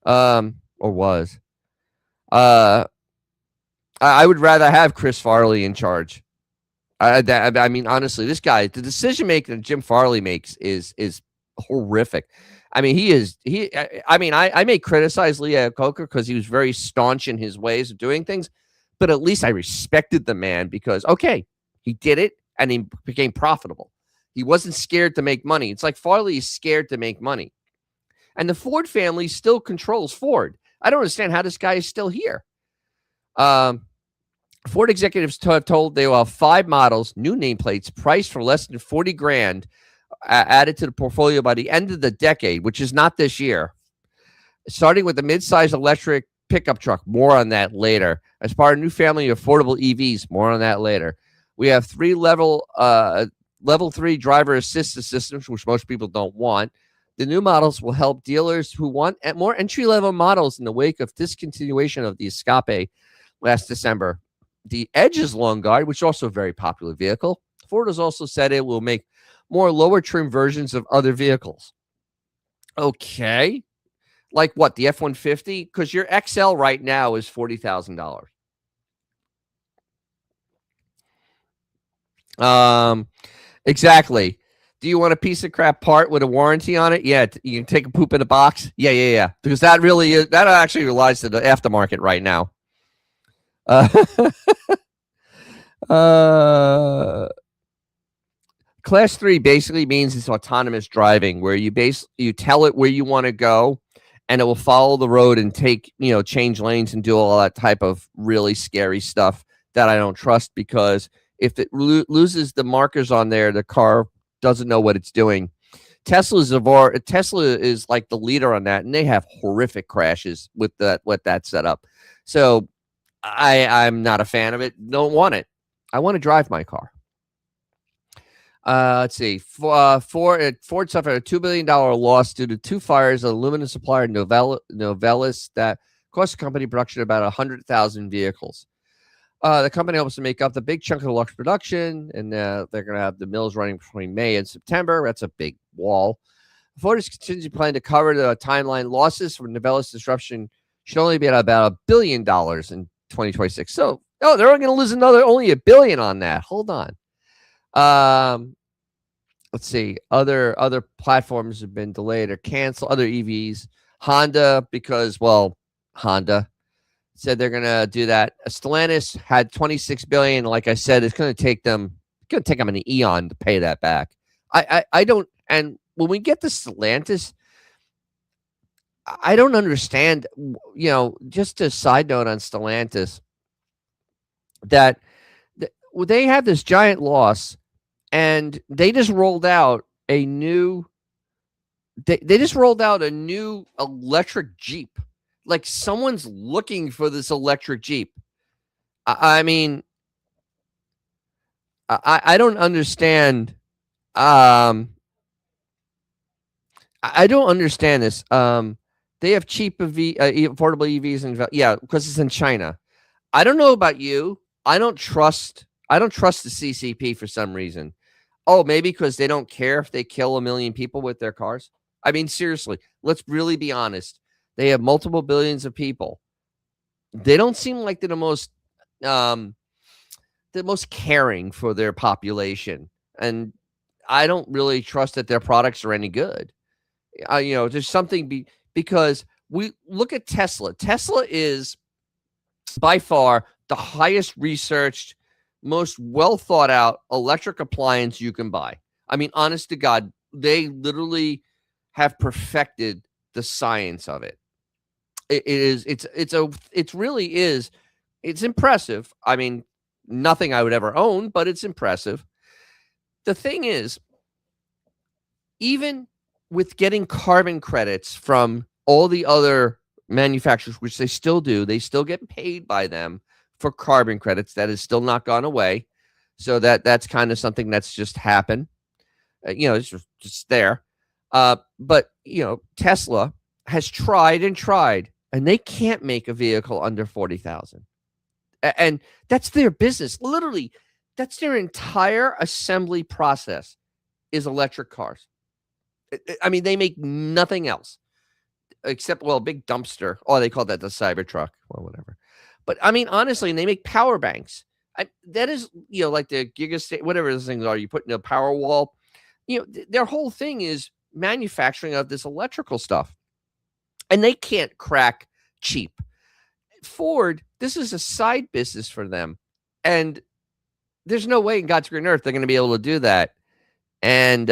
Or was. I would rather have Chris Farley in charge. I mean, honestly, this guy, the decision making that Jim Farley makes is horrific. I mean, I may criticize Lee Iacocca because he was very staunch in his ways of doing things, but at least I respected the man because, okay, he did it and he became profitable. He wasn't scared to make money. It's like Farley is scared to make money. And the Ford family still controls Ford. I don't understand how this guy is still here. Ford executives have told they will have 5 models, new nameplates, priced for less than 40 grand, added to the portfolio by the end of the decade, which is not this year. Starting with the mid-size electric pickup truck. More on that later. As part of a new family of affordable EVs. More on that later. We have 3 level 3 driver assistance systems, which most people don't want. The new models will help dealers who want more entry-level models in the wake of discontinuation of the Escape last December. The Edge's Long Guard, which is also a very popular vehicle. Ford has also said it will make more lower trim versions of other vehicles. Okay. Like what, the F-150? Because your XL right now is $40,000. Exactly. Do you want a piece of crap part with a warranty on it? Yeah, you can take a poop in a box. Yeah. Because that actually relies to the aftermarket right now. Class 3 basically means it's autonomous driving, where you tell it where you want to go, and it will follow the road and change lanes and do all that type of really scary stuff that I don't trust, because if it loses the markers on there, the car doesn't know what it's doing. Tesla is like the leader on that, and they have horrific crashes with that setup. So I'm not a fan of it. Don't want it. I want to drive my car. Let's see. Ford suffered a $2 billion loss due to 2 fires at aluminum supplier Novelis that cost the company production of about 100,000 vehicles. The company hopes to make up the big chunk of the lost production, and they're going to have the mills running between May and September. That's a big wall. Ford is continuing to plan to cover the timeline losses from Novelis disruption should only be at about $1 billion in 2026. So, they're only going to lose only $1 billion on that. Hold on. Let's see. Other platforms have been delayed or canceled. Other EVs. Honda, because, Honda said they're going to do that. Stellantis had $26 billion. Like I said, it's going to take them an eon to pay that back. I don't. And when we get to Stellantis, I don't understand. Just a side note on Stellantis, that they have this giant loss, and they just rolled out a new. They just rolled out a new electric Jeep. Like, someone's looking for this electric Jeep. I mean, I don't understand. I don't understand this. They have cheap affordable EVs, and yeah, because it's in China. I don't know about you. I don't trust the CCP for some reason. Oh, maybe because they don't care if they kill 1 million people with their cars. I mean, seriously, let's really be honest. They have multiple billions of people. They don't seem like they're the most caring for their population, and I don't really trust that their products are any good. There's something because we look at Tesla. Tesla is by far the highest researched, most well thought out electric appliance you can buy. I mean, honest to God, they literally have perfected the science of it. It really is. It's impressive. I mean, nothing I would ever own, but it's impressive. The thing is, even with getting carbon credits from all the other manufacturers, which they still do, they still get paid by them for carbon credits. That has still not gone away. So that's kind of something that's just happened. It's just there. But Tesla has tried and tried, and they can't make a vehicle under 40,000. And that's their business. Literally, that's their entire assembly process is electric cars. I mean, they make nothing else except, a big dumpster. Oh, they call that the Cybertruck. Well, whatever. But I mean, honestly, and they make power banks. That is, like the Gigastate, whatever those things are, you put in a power wall. Their whole thing is manufacturing of this electrical stuff. And they can't crack cheap. Ford, this is a side business for them. And there's no way in God's green earth they're going to be able to do that. And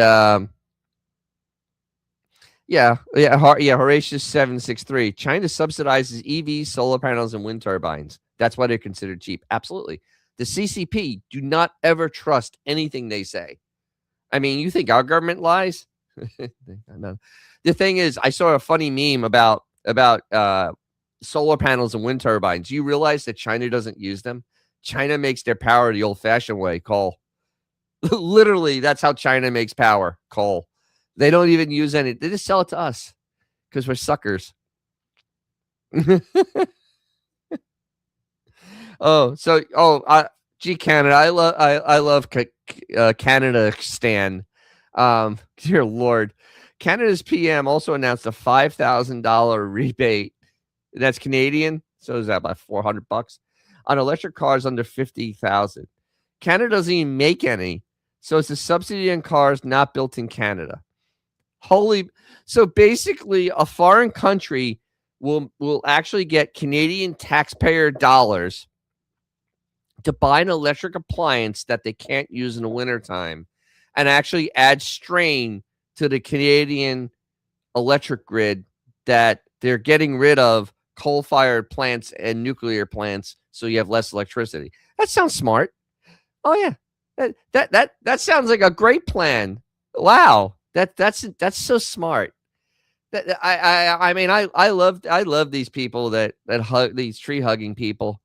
Horatius 763. China subsidizes EVs, solar panels, and wind turbines. That's why they're considered cheap. Absolutely. The CCP do not ever trust anything they say. I mean, you think our government lies? No. The thing is, I saw a funny meme about solar panels and wind turbines. You realize that China doesn't use them? China makes their power the old-fashioned way, coal. Literally, that's how China makes power, coal. They don't even use any. They just sell it to us because we're suckers. Gee, Canada, I love Canada Stan. Dear Lord, Canada's PM also announced a $5,000 rebate. That's Canadian, so is that about $400 on electric cars under 50,000. Canada doesn't even make any, so it's a subsidy on cars not built in Canada. So basically, a foreign country will actually get Canadian taxpayer dollars to buy an electric appliance that they can't use in the wintertime and actually add strain to the Canadian electric grid that they're getting rid of coal-fired plants and nuclear plants so you have less electricity. That sounds smart. Oh yeah. That sounds like a great plan. Wow. That's so smart. I love these people that hug these tree hugging people.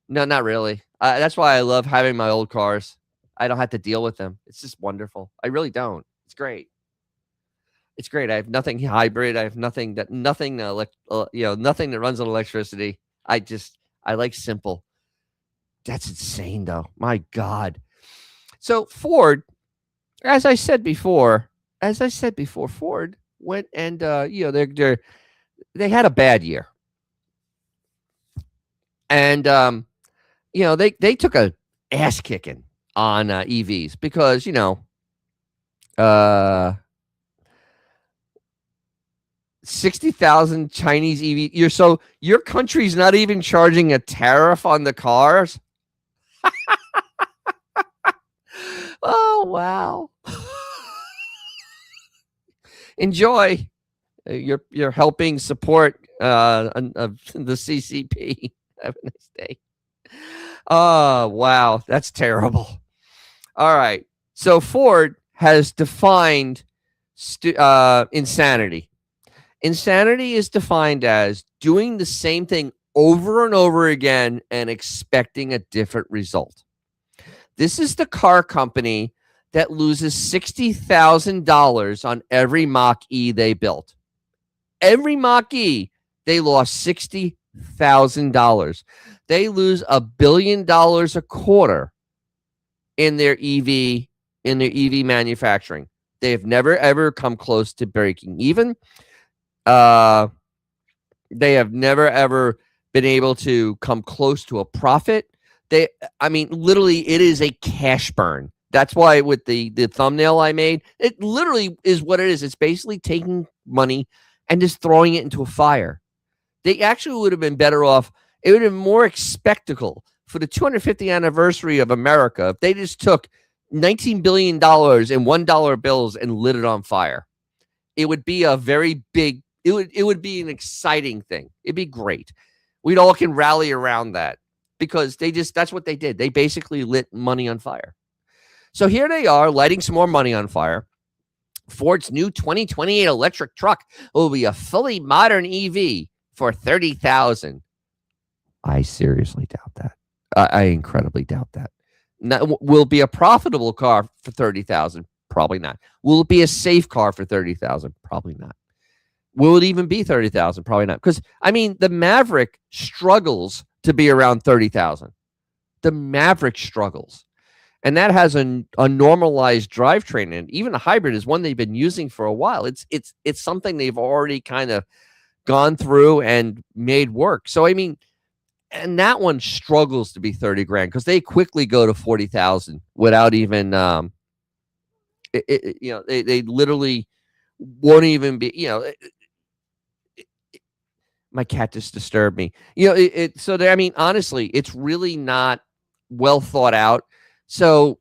No, not really. That's why I love having my old cars. I don't have to deal with them. It's just wonderful. I really don't. It's great. It's great. I have nothing hybrid. I have nothing that runs on electricity. I like simple. That's insane, though. My God. So Ford, as I said before, Ford went and they had a bad year, and they took a ass kicking on EVs because 60,000 Chinese EV. Your country's not even charging a tariff on the cars. Oh wow. Enjoy. You're helping support the CCP. Have a nice day. Oh wow, that's terrible. All right, so Ford has defined insanity. Insanity is defined as doing the same thing over and over again and expecting a different result. This is the car company that loses $60,000 on every Mach-E they built. Every Mach-E They lost $60,000. They lose $1 billion a quarter in their EV manufacturing. They have never ever come close to breaking even. They have never ever been able to come close to a profit. Literally, it is a cash burn. That's why with the thumbnail I made, it literally is what it is. It's basically taking money and just throwing it into a fire. They actually would have been better off. It would have been more spectacle for the 250th anniversary of America if they just took $19 billion in $1 bills and lit it on fire. It would be a very big, it would be an exciting thing. It'd be great. We'd all can rally around that because that's what they did. They basically lit money on fire. So here they are lighting some more money on fire. Ford's new 2028 electric truck will be a fully modern EV for $30,000. I seriously doubt that. I incredibly doubt that. Now, will it be a profitable car for $30,000? Probably not. Will it be a safe car for $30,000? Probably not. Will it even be $30,000? Probably not. Because the Maverick struggles to be around $30,000. The Maverick struggles, and that has a normalized drivetrain, and even a hybrid is one they've been using for a while. It's something they've already kind of gone through and made work. So and that one struggles to be 30 grand because they quickly go to 40,000 without even they literally won't even be my cat just disturbed me. Honestly, it's really not well thought out. So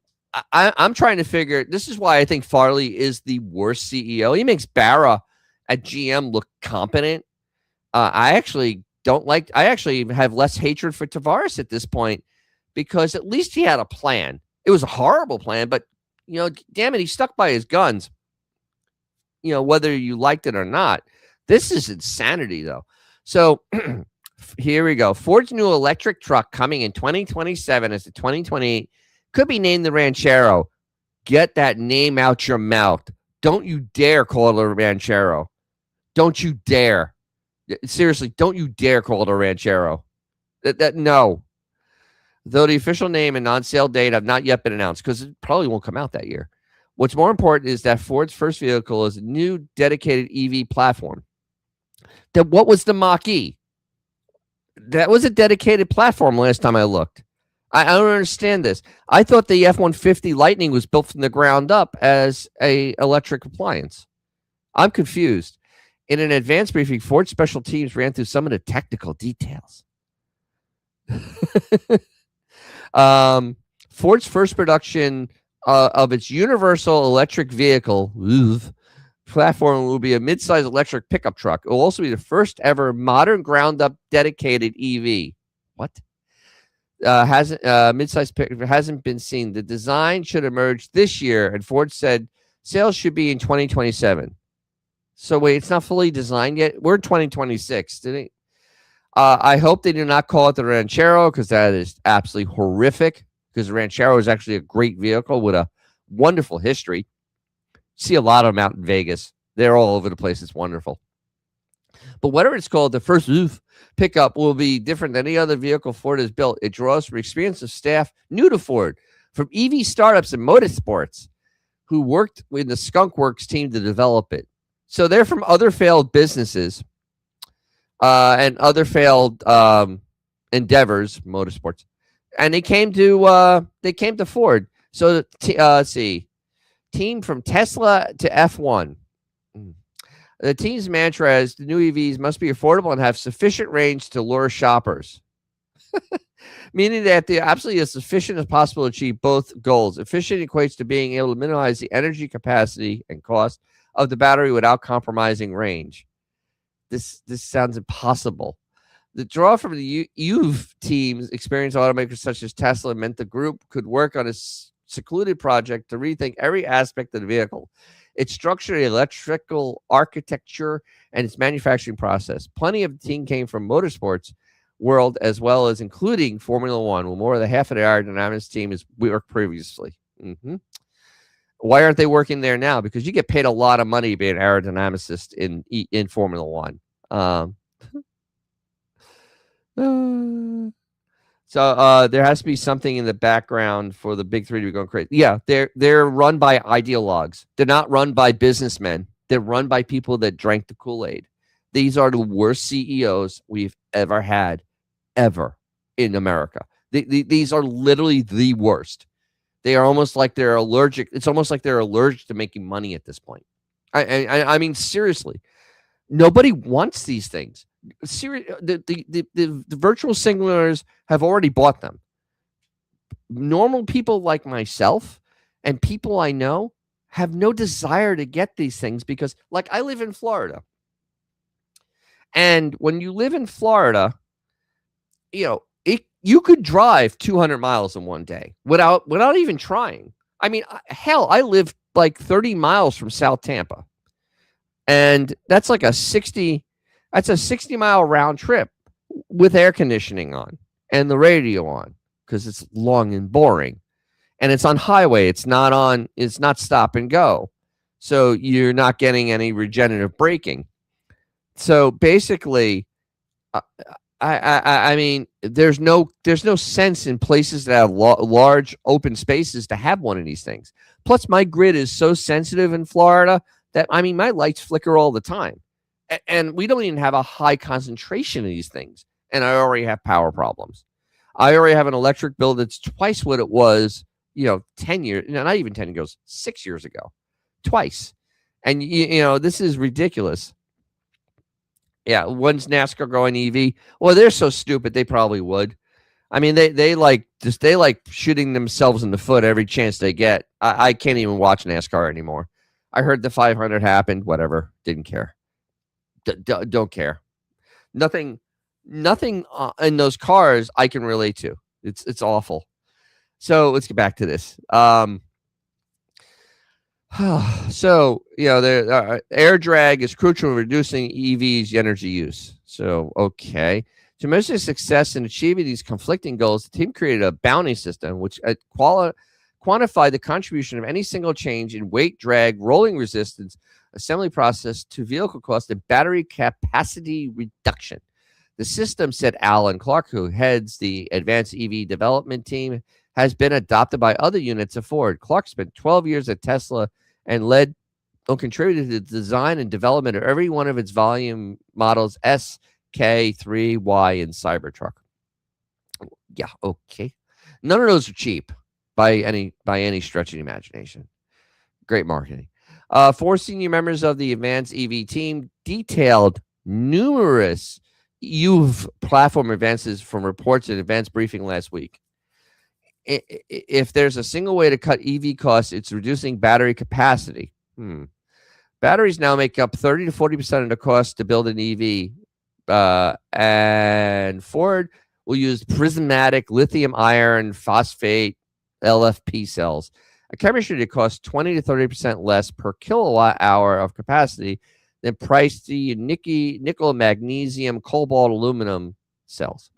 I'm trying to figure. This is why I think Farley is the worst CEO. He makes Barra at GM look competent. I actually have less hatred for Tavares at this point because at least he had a plan. It was a horrible plan, but damn it, he stuck by his guns. Whether you liked it or not. This is insanity, though. So here we go. Ford's new electric truck coming in 2027 as the 2028 could be named the Ranchero. Get that name out your mouth. Don't you dare call it a Ranchero. Don't you dare. Seriously, don't you dare call it a Ranchero. No. Though the official name and non-sale date have not yet been announced because it probably won't come out that year. What's more important is that Ford's first vehicle is a new dedicated EV platform. What was the Mach-E? That was a dedicated platform last time I looked. I don't understand this. I thought the F-150 Lightning was built from the ground up as a electric appliance. I'm confused. In an advanced briefing, Ford special teams ran through some of the technical details. Ford's first production of its universal electric vehicle platform will be a mid-size electric pickup truck. It will also be the first ever modern ground-up dedicated EV. What? Mid-size pickup hasn't been seen. The design should emerge this year, and Ford said sales should be in 2027. So wait, it's not fully designed yet. We're in 2026. I hope they do not call it the Ranchero because that is absolutely horrific. Because the Ranchero is actually a great vehicle with a wonderful history. See a lot of them out in Vegas. They're all over the place. It's wonderful. But whatever it's called, the first pickup will be different than any other vehicle Ford has built. It draws from experience of staff new to Ford, from EV startups and motorsports, who worked with the Skunk Works team to develop it. So they're from other failed businesses and other failed endeavors, motorsports, and they came to Ford. So let's see. Team from Tesla to F1. The team's mantra is the new EVs must be affordable and have sufficient range to lure shoppers. Meaning that they're absolutely as sufficient as possible to achieve both goals. Efficient equates to being able to minimize the energy capacity and cost of the battery without compromising range. This sounds impossible. The draw from the UV team's experienced automakers such as Tesla meant the group could work on a secluded project to rethink every aspect of the vehicle, its structure, electrical architecture, and its manufacturing process. Plenty of the team came from motorsports world as well as including Formula One, where more than half of the aerodynamics team has worked previously. Why aren't they working there now? Because you get paid a lot of money to be an aerodynamicist in Formula One. Uh, there has to be something in the background for the big three to be going crazy. Yeah, they're run by ideologues. They're not run by businessmen. They're run by people that drank the Kool-Aid. These are the worst CEOs we've ever had, ever in America. These are literally the worst. They are almost like they're allergic. It's almost like they're allergic to making money at this point. I mean, seriously, nobody wants these things. The virtual singulators have already bought them. Normal people like myself and people I know have no desire to get these things because, like, I live in Florida. And when you live in Florida, you could drive 200 miles in one day without even trying. I mean, hell, I live like 30 miles from South Tampa. And that's like a 60-mile round trip with air conditioning on and the radio on because it's long and boring. And it's on highway. It's not stop and go. So you're not getting any regenerative braking. So basically, I mean, there's no sense in places that have large open spaces to have one of these things. Plus, my grid is so sensitive in Florida that, I mean, my lights flicker all the time. And we don't even have a high concentration of these things. And I already have power problems. I already have an electric bill that's twice what it was, 10 years, not even 10 years, 6 years ago, twice. And, this is ridiculous. Yeah, when's NASCAR going EV? Well, they're so stupid, they probably would. I mean, they like shooting themselves in the foot every chance they get. I can't even watch NASCAR anymore. I heard the 500 happened, whatever, didn't care. Don't care. Nothing in those cars I can relate to. It's awful. So let's get back to this. So, the air drag is crucial in reducing EVs' energy use. So, okay. To measure success in achieving these conflicting goals, the team created a bounty system which quantified the contribution of any single change in weight, drag, rolling resistance, assembly process to vehicle cost, and battery capacity reduction. The system, said Alan Clark, who heads the advanced EV development team, has been adopted by other units of Ford. Clark spent 12 years at Tesla and contributed to the design and development of every one of its volume models S, K, 3, Y, and Cybertruck. Yeah, okay. None of those are cheap by any stretch of the imagination. Great marketing. 4 senior members of the advanced EV team detailed numerous UV platform advances from reports at advanced briefing last week. If there's a single way to cut EV costs, it's reducing battery capacity. Batteries now make up 30 to 40% of the cost to build an EV. And Ford will use prismatic lithium iron phosphate LFP cells, a chemistry that costs 20 to 30% less per kilowatt hour of capacity than pricey nickel, magnesium, cobalt, aluminum cells.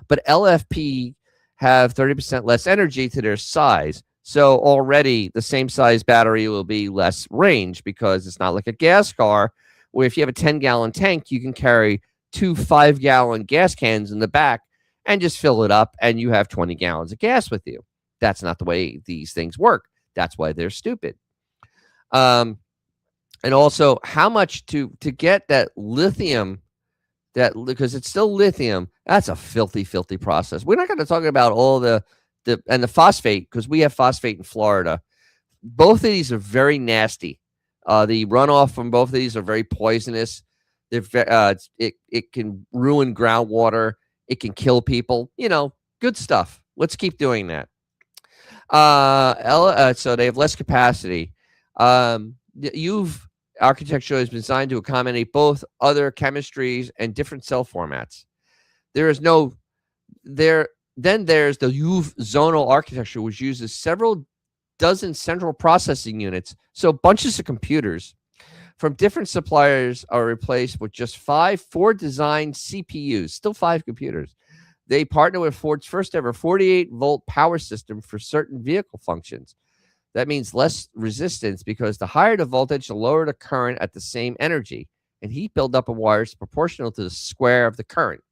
But LFP have 30% less energy to their size. So already the same size battery will be less range because it's not like a gas car where if you have a 10-gallon tank, you can carry 2 5-gallon gas cans in the back and just fill it up and you have 20 gallons of gas with you. That's not the way these things work. That's why they're stupid. And also how much to get that lithium, because it's still lithium, that's a filthy process. We're not going to talk about all the phosphate, because we have phosphate in Florida. Both of these are very nasty. The runoff from both of these are very poisonous. It can ruin groundwater. It can kill people. Good stuff. Let's keep doing that. So they have less capacity. UV architecture is designed to accommodate both other chemistries and different cell formats. There's the UV zonal architecture, which uses several dozen central processing units. So bunches of computers from different suppliers are replaced with just 5 Ford-designed CPUs, still 5 computers. They partner with Ford's first ever 48-volt power system for certain vehicle functions. That means less resistance because the higher the voltage, the lower the current at the same energy. And heat buildup of wires is proportional to the square of the current.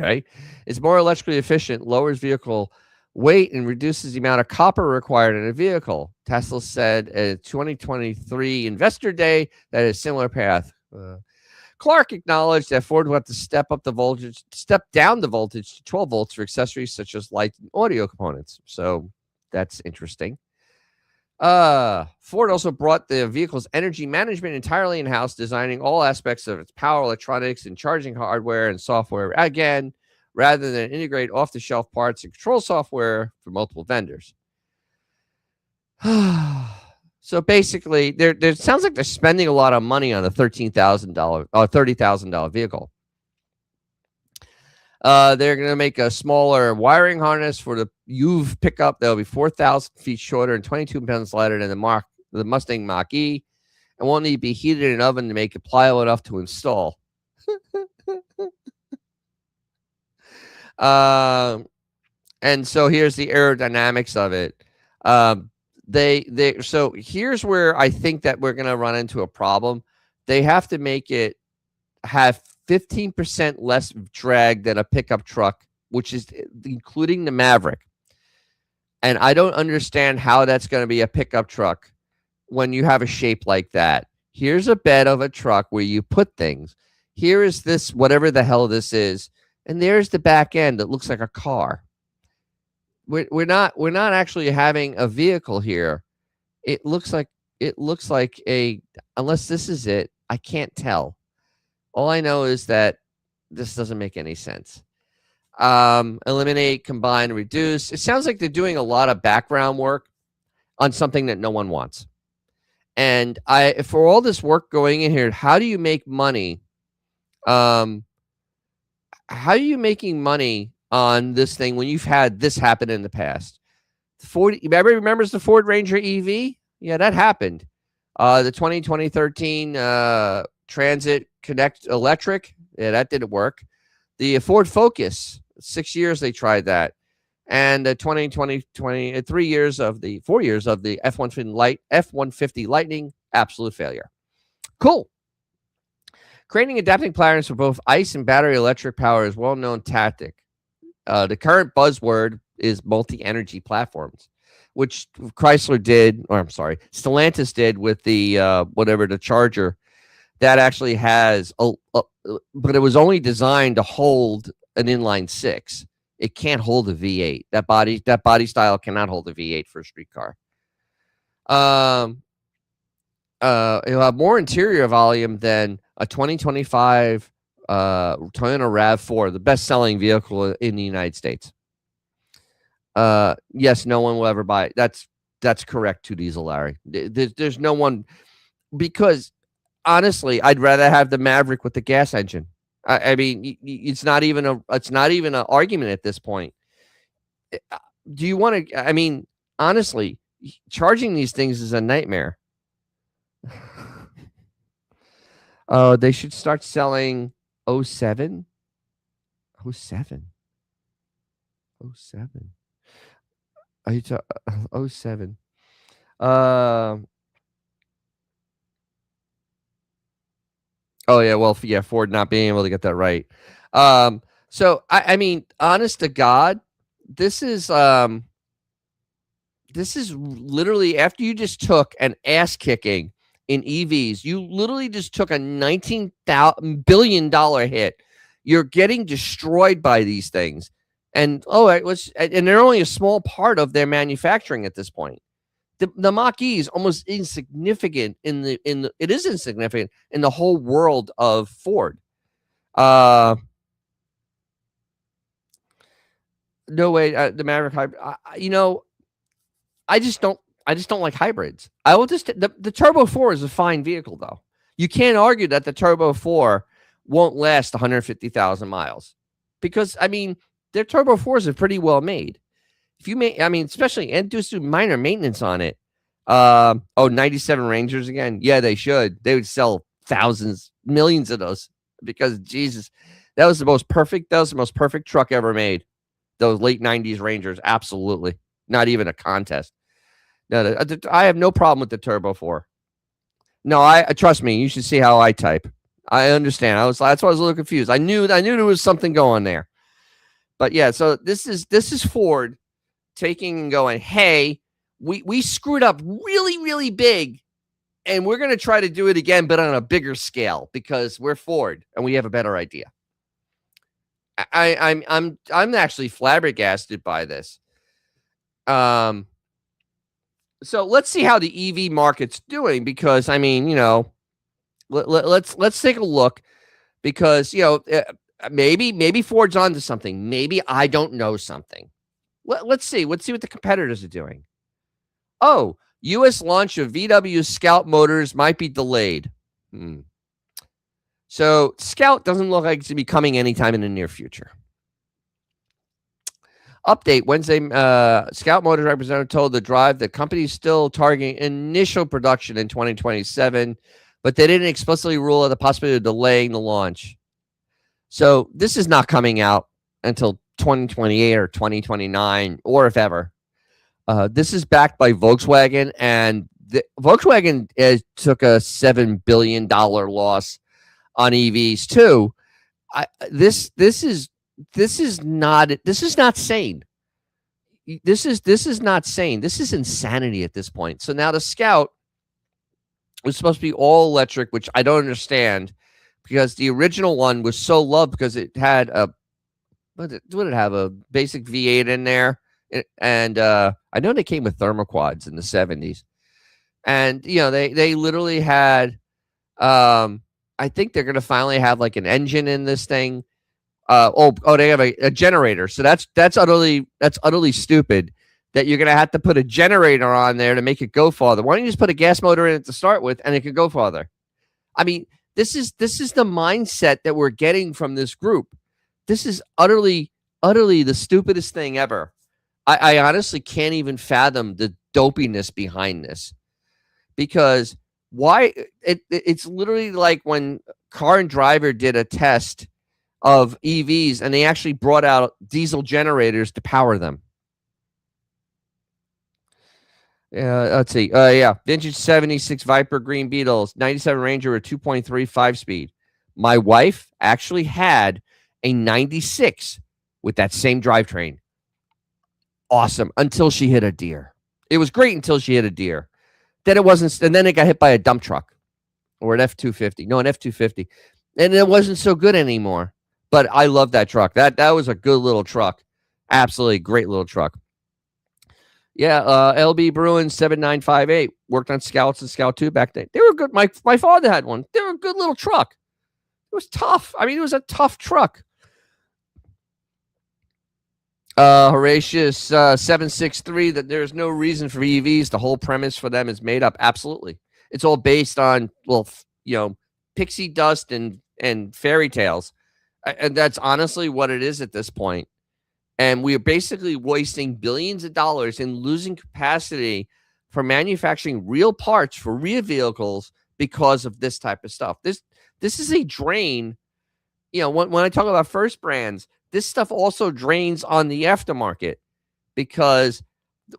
Okay. It's more electrically efficient, lowers vehicle weight, and reduces the amount of copper required in a vehicle. Tesla said at 2023 Investor Day that a similar path. Clark acknowledged that Ford would have to step down the voltage to 12 volts for accessories such as light and audio components. So that's interesting. Ford also brought the vehicle's energy management entirely in-house, designing all aspects of its power electronics and charging hardware and software again, rather than integrate off-the-shelf parts and control software for multiple vendors. So basically, there sounds like they're spending a lot of money on a $13,000 or $30,000 vehicle. They're going to make a smaller wiring harness for the UV pickup. That'll be 4,000 feet shorter and 22 pounds lighter than the Mustang Mach-E, and won't need to be heated in an oven to make it pliable enough to install. And so here's the aerodynamics of it. So here's where I think that we're going to run into a problem. They have to make it have 15% less drag than a pickup truck, which is including the Maverick. And I don't understand how that's going to be a pickup truck when you have a shape like that. Here's a bed of a truck where you put things. Here is this, whatever the hell this is. And there's the back end that looks like a car. We're not actually having a vehicle here. It looks like a, unless this is it, I can't tell. All I know is that this doesn't make any sense. Eliminate, combine, reduce. It sounds like they're doing a lot of background work on something that no one wants. And for all this work going in here, how do you make money? How are you making money on this thing when you've had this happen in the past? Everybody remembers the Ford Ranger EV? Yeah, that happened. The 2013 Transit Connect Electric, yeah, that didn't work. The Ford Focus, 6 years they tried that. And the 4 years of the F-150 Lightning, absolute failure. Cool. Creating adapting patterns for both ICE and battery electric power is a well-known tactic. The current buzzword is multi-energy platforms, which Stellantis did with the the Charger. That actually has but it was only designed to hold an inline six. It can't hold a V8. That body style cannot hold a V8 for a street car. It'll have more interior volume than a 2025 Toyota RAV4, the best-selling vehicle in the United States. Yes, no one will ever buy it. That's correct, 2 Diesel Larry. There's no one, because honestly, I'd rather have the Maverick with the gas engine. I mean, it's not even an argument at this point. Do you want to? I mean, honestly, charging these things is a nightmare. They should start selling 07. 07. 07. Are you 07? Oh yeah, well, yeah, Ford not being able to get that right. So I mean, honest to God, this is literally, after you just took an ass kicking in EVs, you literally just took a $19 billion hit. You're getting destroyed by these things, and they're only a small part of their manufacturing at this point. The Mach-E is almost insignificant it is insignificant in the whole world of Ford. No way. The Maverick hybrid. I just don't like hybrids. The Turbo 4 is a fine vehicle, though. You can't argue that the Turbo 4 won't last 150,000 miles, because I mean, their Turbo 4s are pretty well made. If you especially, and do some minor maintenance on it. 97 Rangers again. Yeah, they should. They would sell thousands, millions of those, because Jesus, that was the most perfect truck ever made. Those late 90s Rangers. Absolutely. Not even a contest. No, I have no problem with the Turbo 4. No, I trust me. You should see how I type. I understand. That's why I was a little confused. I knew there was something going there. But yeah, so this is Ford taking and going, hey, we screwed up really, really big, and we're going to try to do it again, but on a bigger scale because we're Ford and we have a better idea. I'm actually flabbergasted by this. So let's see how the EV market's doing because I mean, let's take a look because maybe Ford's onto something. Maybe I don't know something. Let's see. Let's see what the competitors are doing. Oh, U.S. launch of VW Scout motors might be delayed. So Scout doesn't look like it's going to be coming anytime in the near future. Update Wednesday, Scout Motors representative told The Drive the company is still targeting initial production in 2027, but they didn't explicitly rule out the possibility of delaying the launch. So this is not coming out until 2028 or 2029 or if ever. This is backed by Volkswagen, and Volkswagen took a $7 billion loss on EVs too. This is not sane. This is not sane. This is insanity at this point. So now the Scout was supposed to be all electric, which I don't understand because the original one was so loved because it had what did it have? A basic V8 in there. And I know they came with thermoquads in the 70s. And, they literally had, I think they're going to finally have like an engine in this thing. They have a generator. So that's utterly stupid that you're going to have to put a generator on there to make it go farther. Why don't you just put a gas motor in it to start with and it could go farther? I mean, this is the mindset that we're getting from this group. This is utterly the stupidest thing ever. I honestly can't even fathom the dopiness behind this because why it's literally like when Car and Driver did a test of EVs and they actually brought out diesel generators to power them. Let's see. Vintage 76 Viper Green Beetles, 97 Ranger with 2.35 speed. My wife actually had a 96 with that same drivetrain. Awesome. Until she hit a deer. It was great until she hit a deer. Then it wasn't, and then it got hit by a dump truck or an F-250. No, an F-250. And it wasn't so good anymore. But I love that truck. That was a good little truck. Absolutely great little truck. Yeah, LB Bruin 7958 worked on Scouts and Scout 2 back then. They were good. My father had one. They were a good little truck. It was tough. I mean, it was a tough truck. Horatius 763 that there's no reason for EVs. The whole premise for them is made up. Absolutely. It's all based on, pixie dust and fairy tales. And that's honestly what it is at this point. And we are basically wasting billions of dollars and losing capacity for manufacturing real parts for real vehicles because of this type of stuff. This is a drain. When I talk about first brands, this stuff also drains on the aftermarket because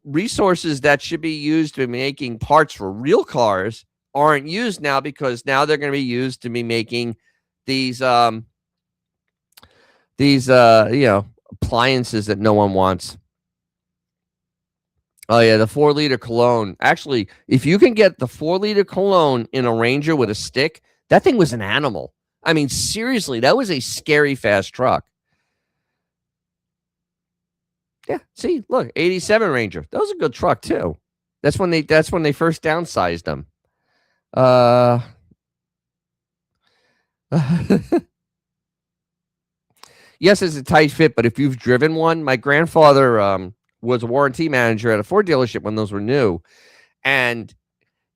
resources that should be used to be making parts for real cars aren't used now because now they're going to be used to be making these appliances that no one wants. Oh yeah, the 4-liter cologne. Actually, if you can get the 4-liter cologne in a Ranger with a stick, that thing was an animal. I mean, seriously, that was a scary fast truck. Yeah, see, look, 87 Ranger. That was a good truck too. That's when they first downsized them. Yes, it's a tight fit, but if you've driven one, my grandfather was a warranty manager at a Ford dealership when those were new. And,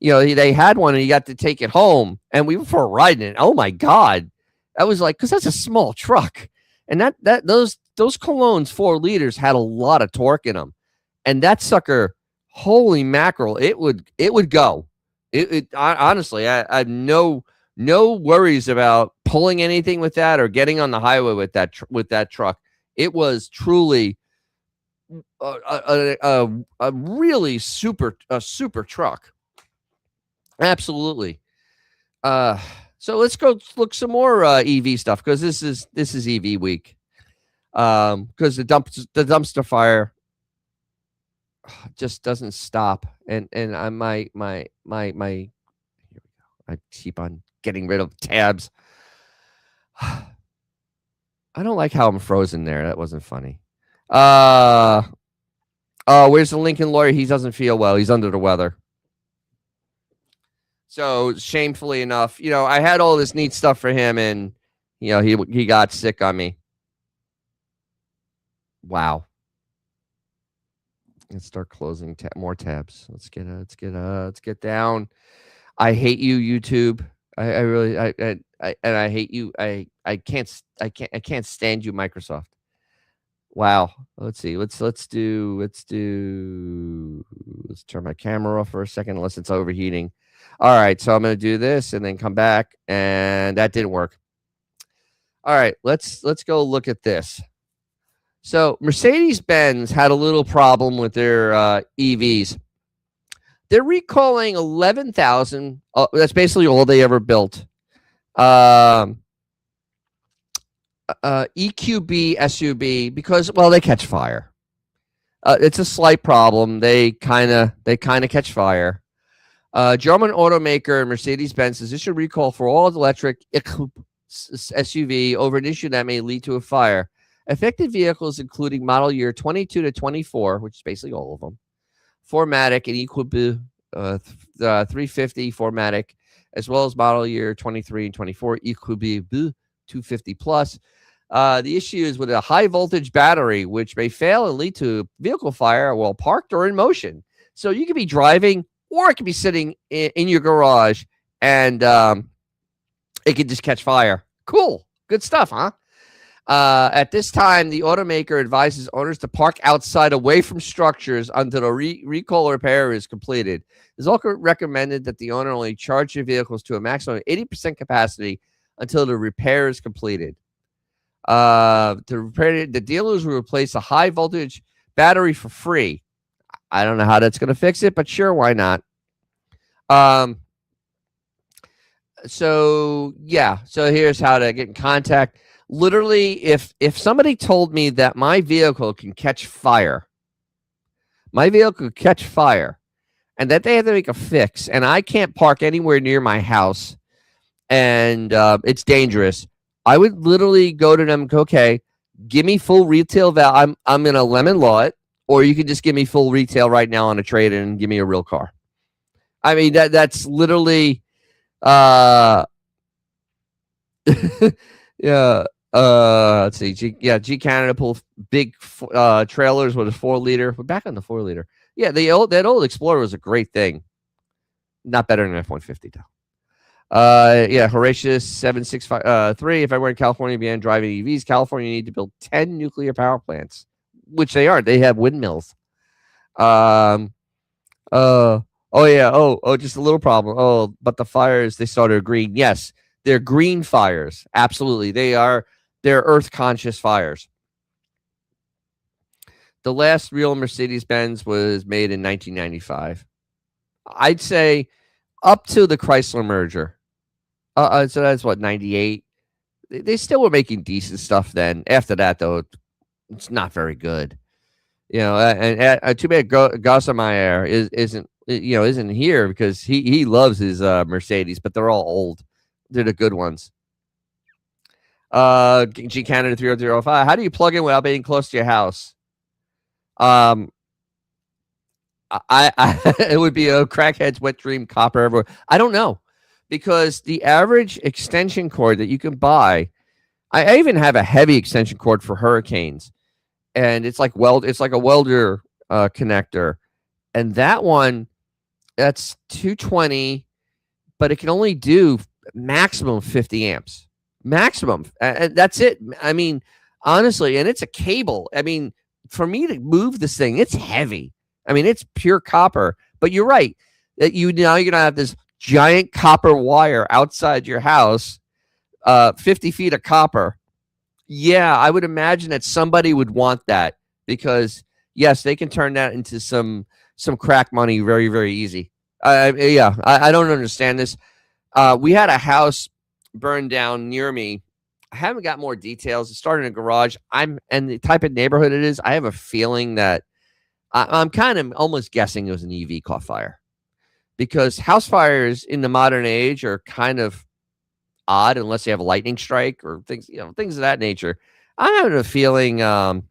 they had one and he got to take it home and we were for riding it. Oh my God. That was like, cause that's a small truck. And those Colognes 4 liters had a lot of torque in them. And that sucker, holy mackerel, it would go. Honestly, I have no worries about pulling anything with that or getting on the highway with that truck. It was truly a really super truck. Absolutely. So let's go look some more EV stuff because this is EV week. because the dumpster fire just doesn't stop, and I my here we go. I keep on getting rid of tabs. I don't like how I'm frozen there. That wasn't funny. Where's the Lincoln lawyer? He doesn't feel well. He's under the weather. So shamefully enough, I had all this neat stuff for him, and he got sick on me. Wow. Let's start closing more tabs. Let's get down. I hate you, YouTube. I really I hate you. I can't stand you, Microsoft. Wow. Let's see. Let's turn my camera off for a second unless it's overheating. All right, so I'm going to do this and then come back, and that didn't work. All right, let's go look at this. So Mercedes-Benz had a little problem with their EVs. They're recalling 11,000. That's basically all they ever built. EQB SUV because they catch fire. It's a slight problem. They kind of catch fire. German automaker Mercedes-Benz has issued a recall for all electric SUV over an issue that may lead to a fire. Affected vehicles including model year 22 to 24, which is basically all of them, 4MATIC and EQB 350 4MATIC, as well as model year 23 and 24 EQB 250 plus. The issue is with a high voltage battery, which may fail and lead to vehicle fire while parked or in motion. So you could be driving, or it could be sitting in your garage, and it could just catch fire. Cool. Good stuff, huh? At this time, the automaker advises owners to park outside away from structures until the recall repair is completed. It's also recommended that the owner only charge their vehicles to a maximum of 80% capacity until the repair is completed. To repair it, the dealers will replace a high voltage battery for free. I don't know how that's going to fix it, but sure, why not? So here's how to get in contact. Literally, if somebody told me that my vehicle can catch fire, and that they have to make a fix, and I can't park anywhere near my house, and it's dangerous, I would literally go to them and go, okay, give me full retail value. I'm going to lemon law it, or you can just give me full retail right now on a trade and give me a real car. I mean, that's literally, yeah. Let's see. G Canada pull big trailers with a 4-liter. We're back on the 4-liter. Yeah, that old Explorer was a great thing. Not better than F-150 though. Horatius 765 if I were in California, began driving EVs. California need to build 10 nuclear power plants, which they are. They have windmills. Just a little problem. But the fires, they started green. Yes, they're green fires. Absolutely, they're earth conscious fires. The last real Mercedes-Benz was made in 1995. I'd say up to the Chrysler merger. So that's what, 98. They still were making decent stuff then. After that, though, it's not very good. And too bad Gossameyer isn't here because he loves his Mercedes, but they're all old. They're the good ones. G Canada 3005. How do you plug in without being close to your house? It would be a crackhead's wet dream, copper everywhere. I don't know, because the average extension cord that you can buy, I even have a heavy extension cord for Hurricanes, and it's like a welder connector, and that one, that's 220, but it can only do maximum 50 amps, maximum, and that's it. I mean, honestly, and it's a cable. I mean, for me to move this thing, it's heavy. I mean, it's pure copper, but you're right that you're going to have this giant copper wire outside your house, 50 feet of copper. Yeah, I would imagine that somebody would want that because, yes, they can turn that into some crack money very, very easy. I don't understand this. We had a house burned down near me. I haven't got more details. It started in a garage. And the type of neighborhood it is, I have a feeling that I'm kind of almost guessing it was an EV caught fire, because house fires in the modern age are kind of odd unless you have a lightning strike or things, things of that nature. I have a feeling, you're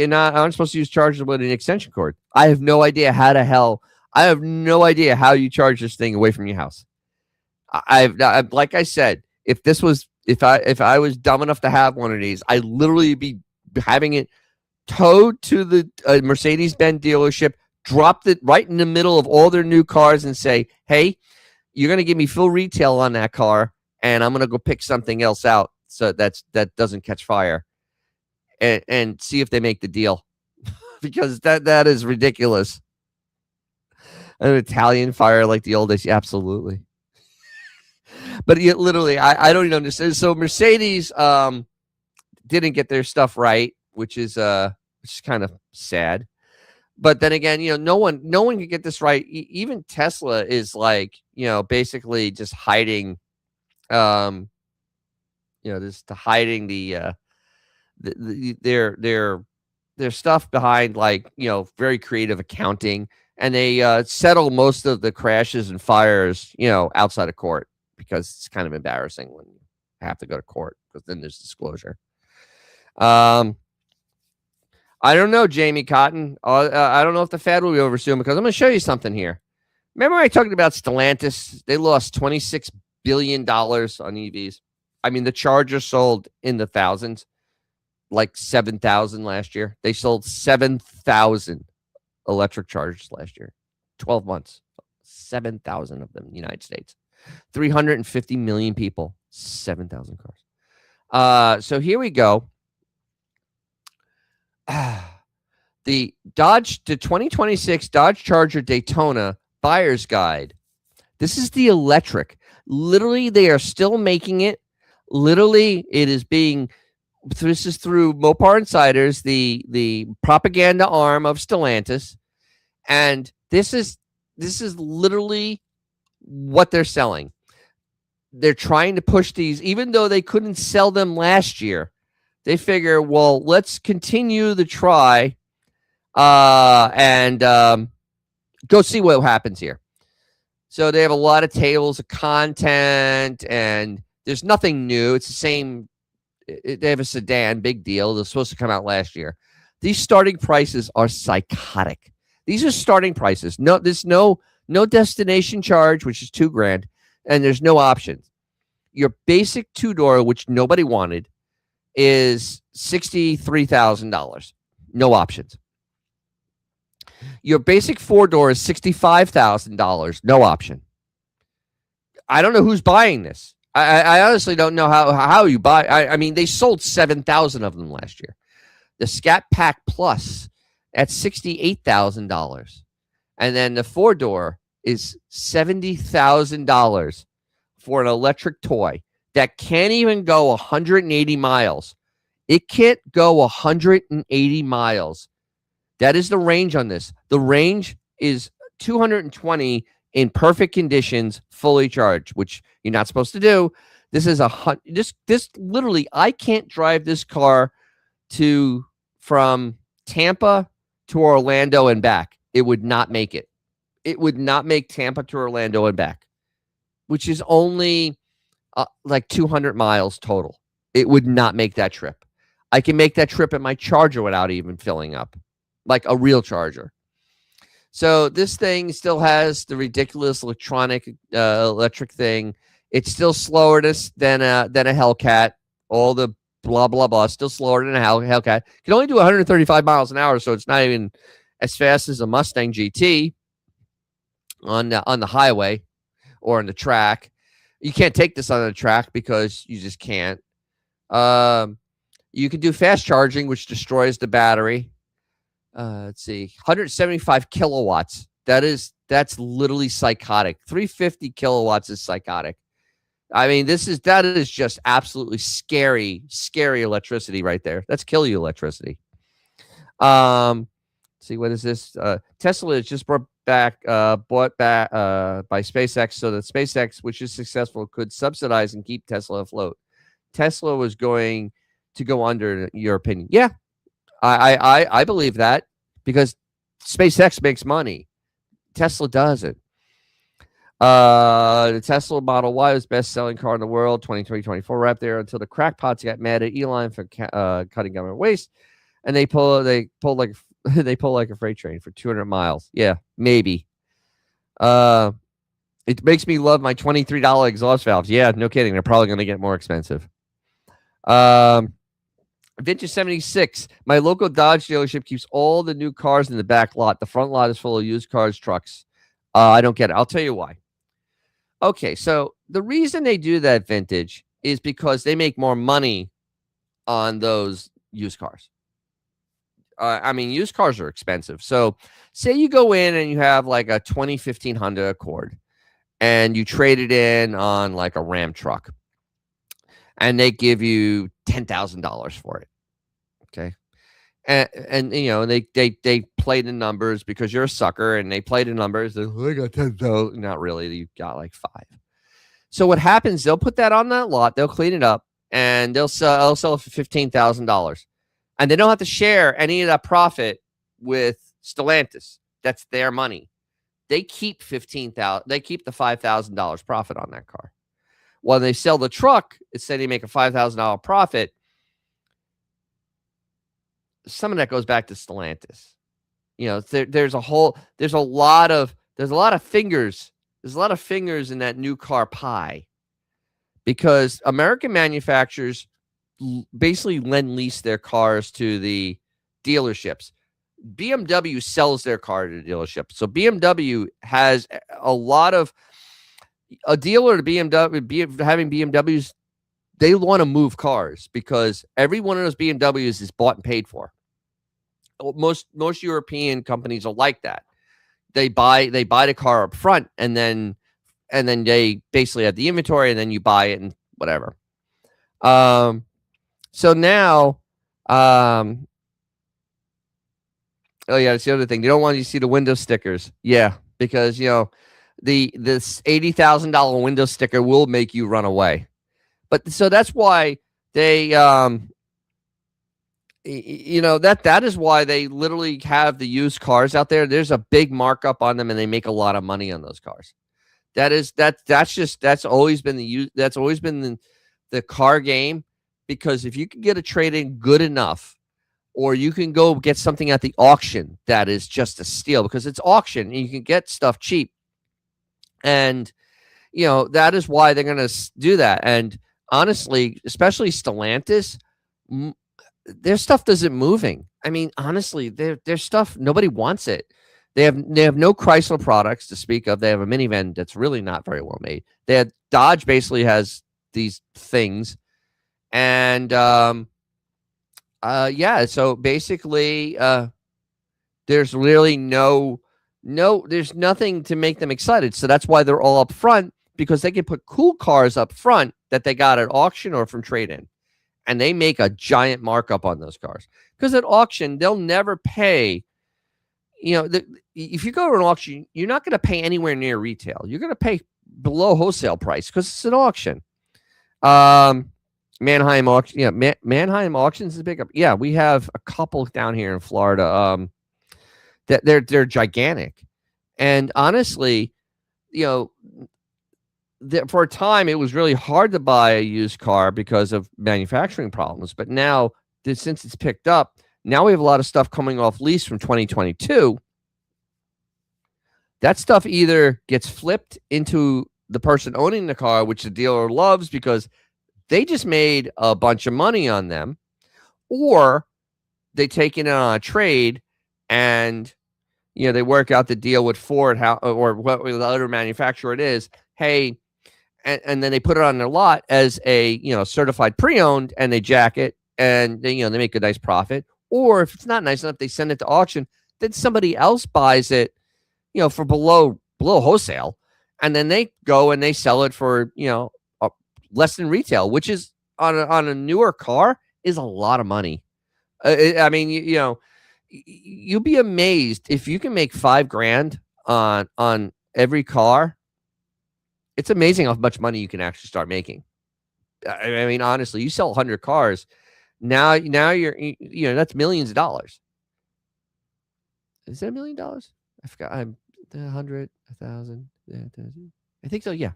not, I'm supposed to use chargers with an extension cord. I have no idea how the hell. I have no idea how you charge this thing away from your house. I've like I said, if I was dumb enough to have one of these, I literally be having it towed to the Mercedes-Benz dealership, dropped it right in the middle of all their new cars, and say, "Hey, you're going to give me full retail on that car, and I'm going to go pick something else out so that doesn't catch fire, and see if they make the deal," because that is ridiculous. An Italian fire like the old days, absolutely. But literally, I don't even understand. So Mercedes didn't get their stuff right, which is kind of sad. But then again, no one can get this right. Even Tesla is like, basically just hiding, just hiding their stuff behind, like, very creative accounting, and they settle most of the crashes and fires, outside of court, because it's kind of embarrassing when you have to go to court, because then there's disclosure. I don't know, Jamie Cotton. I don't know if the Fed will be over soon, because I'm going to show you something here. Remember I talked about Stellantis? They lost $26 billion on EVs. I mean, the Charger sold in the thousands, like 7,000 last year. They sold 7,000 electric chargers last year. 12 months. 7,000 of them in the United States. 350 million people. 7,000 cars. So here we go. The 2026 Dodge Charger Daytona Buyer's Guide. This is the electric. Literally, they are still making it. Literally, it is being. This is through Mopar Insiders, the propaganda arm of Stellantis, and this is literally what they're selling. They're trying to push these, even though they couldn't sell them last year. They figure, well, let's continue the try, and go see what happens here. So they have a lot of tables of content, and there's nothing new. It's the same. They have a sedan, big deal. They're supposed to come out last year. These starting prices are psychotic. These are starting prices. No, there's no destination charge, which is $2,000, and there's no options. Your basic two-door, which nobody wanted, is $63,000. No options. Your basic four-door is $65,000. No option. I don't know who's buying this. I honestly don't know how you buy. I mean, they sold 7,000 of them last year. The Scat Pack Plus at $68,000. And then the four-door is $70,000 for an electric toy that can't even go 180 miles. It can't go 180 miles. That is the range on this. The range is 220 in perfect conditions, fully charged, which you're not supposed to do. This is this literally, I can't drive this car from Tampa to Orlando and back. It would not make it. It would not make Tampa to Orlando and back, which is only like 200 miles total. It would not make that trip. I can make that trip in my Charger without even filling up, like a real Charger. So this thing still has the ridiculous electric thing. It's still slower than a Hellcat. All the blah blah blah, still slower than a Hellcat. Can only do 135 miles an hour, so it's not even as fast as a Mustang GT on the highway or on the track. You can't take this on the track because you just can't. You can do fast charging, which destroys the battery. Let's see, 175 kilowatts. That's literally psychotic. 350 kilowatts is psychotic. I mean, that is just absolutely scary electricity right there. That's kill you electricity. See, what is this? Tesla has just back by SpaceX, so that SpaceX, which is successful, could subsidize and keep Tesla afloat. Tesla was going to go under, in your opinion? Yeah, I believe that, because SpaceX makes money. Tesla doesn't. The Tesla Model Y was best-selling car in the world, 2024 right there, until the crackpots got mad at Elon for cutting government waste, and they pull like they pull like a freight train for 200 miles. Yeah, maybe. It makes me love my $23 exhaust valves. Yeah, no kidding. They're probably going to get more expensive. Vintage 76. My local Dodge dealership keeps all the new cars in the back lot. The front lot is full of used cars, trucks. I don't get it. I'll tell you why. Okay, so the reason they do that, Vintage, is because they make more money on those used cars. I mean, used cars are expensive. So say you go in and you have like a 2015 Honda Accord and you trade it in on like a Ram truck and they give you $10,000 for it. Okay. And you know, they play the numbers because you're a sucker, and they play the numbers. They're like, I got 10,000. Not really. You got like 5. So what happens, they'll put that on that lot, they'll clean it up, and they'll sell it for $15,000. And they don't have to share any of that profit with Stellantis. That's their money. They keep $15,000. They keep the $5,000 profit on that car. When they sell the truck, instead they make a $5,000 profit. Some of that goes back to Stellantis. You know, there's a lot of fingers. There's a lot of fingers in that new car pie, because American manufacturers basically lease their cars to the dealerships. BMW sells their car to the dealership. So BMW has a dealer to BMW, having BMWs, they want to move cars because every one of those BMWs is bought and paid for. Most European companies are like that. They buy the car up front, and then they basically have the inventory, and then you buy it and whatever. So now, oh yeah, that's the other thing. You don't want you to see the window stickers. Yeah, because you know this $80,000 window sticker will make you run away. But so that's why they you know, that is why they literally have the used cars out there. There's a big markup on them, and they make a lot of money on those cars. That's always been the car game, because if you can get a trade-in good enough, or you can go get something at the auction that is just a steal, because it's auction and you can get stuff cheap. And you know, that is why they're going to do that. And honestly, especially Stellantis, their stuff isn't moving. I mean, honestly, their stuff, nobody wants it. They have no Chrysler products to speak of. They have a minivan that's really not very well made. Dodge basically has these things, and yeah. So basically, there's really there's nothing to make them excited. So that's why they're all up front, because they can put cool cars up front that they got at auction or from trade-in. And they make a giant markup on those cars, because at auction, they'll never pay. You know, if you go to an auction, you're not going to pay anywhere near retail. You're going to pay below wholesale price because it's an auction. Mannheim auction. Yeah, Mannheim auctions is big up. Yeah, we have a couple down here in Florida. That they're gigantic. And honestly, you know, for a time, it was really hard to buy a used car because of manufacturing problems. But now, since it's picked up, now we have a lot of stuff coming off lease from 2022. That stuff either gets flipped into the person owning the car, which the dealer loves because they just made a bunch of money on them, or they take it on a trade and, you know, they work out the deal with Ford or what the other manufacturer it is. Hey, and then they put it on their lot as a, you know, certified pre-owned, and they jack it, and they, you know, they make a nice profit. Or if it's not nice enough, they send it to auction. Then somebody else buys it, you know, for below wholesale, and then they go and they sell it for, you know, less than retail, which is on a newer car is a lot of money. I mean, you know, you'll be amazed if you can make $5,000 on every car, it's amazing how much money you can actually start making. I mean, honestly, you sell 100 cars, now that's millions of dollars. Is that $1,000,000? I forgot. I'm 100, 1,000. I think so. Yeah.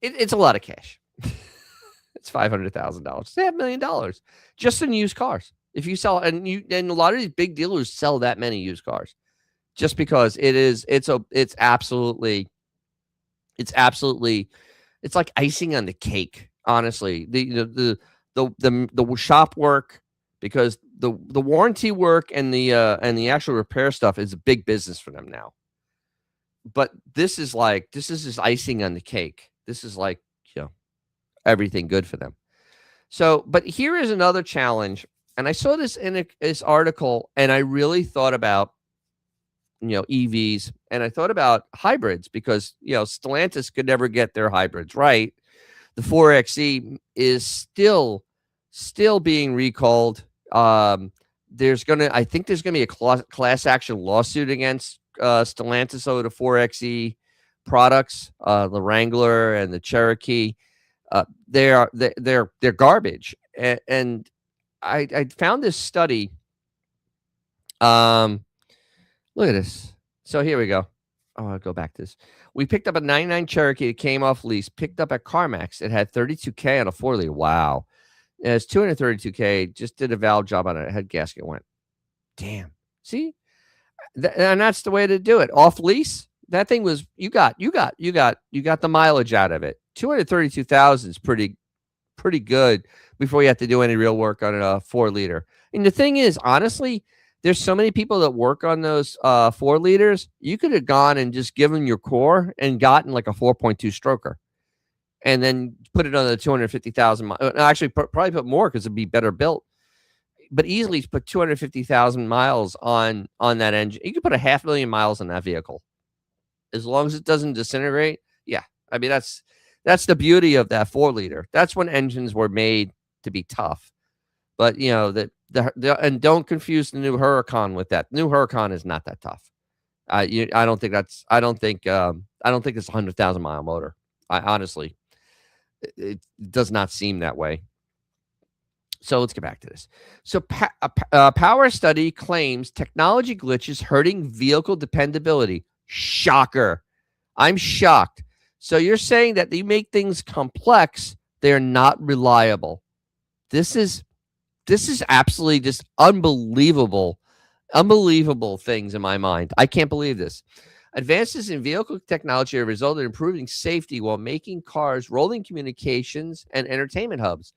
It's a lot of cash. It's $500,000. They have $1,000,000 just in used cars. If you sell, and a lot of these big dealers sell that many used cars, just because it's absolutely it's like icing on the cake. Honestly, the shop work, because the warranty work and the actual repair stuff is a big business for them now. But this is just icing on the cake. This is like, everything good for them. So, but here is another challenge, and I saw this in this article, and I really thought about EVs, and I thought about hybrids, because Stellantis could never get their hybrids right. The 4xe is still being recalled. I think there's gonna be a class action lawsuit against Stellantis over the 4xe products, the Wrangler and the Cherokee. They're garbage, and I found this study. Look at this. So here we go. Oh, I'll go back to this. We picked up a 99 Cherokee. It came off lease. Picked up at CarMax. It had 32K on a 4-liter. Wow. It's 232K. Just did a valve job on it. Head gasket went. Damn. See? And that's the way to do it. Off lease. That thing was, you got the mileage out of it. 232,000 is pretty good before you have to do any real work on a 4-liter. And the thing is, honestly, there's so many people that work on those 4 liters. You could have gone and just given your core and gotten like a 4.2 stroker, and then put it on the 250,000. Actually, probably put more, because it'd be better built. But easily put 250,000 miles on that engine. You could put 500,000 miles on that vehicle, as long as it doesn't disintegrate. Yeah, I mean, that's the beauty of that 4-liter. That's when engines were made to be tough. But and don't confuse the new Huracan with that. The new Huracan is not that tough. I don't think it's a 100,000 mile motor. Honestly, it does not seem that way. So let's get back to this. So a power study claims technology glitches hurting vehicle dependability. Shocker. I'm shocked. So you're saying that you make things complex, they're not reliable. This is absolutely just unbelievable things in my mind. I can't believe this. Advances in vehicle technology have resulted in improving safety while making cars rolling communications and entertainment hubs.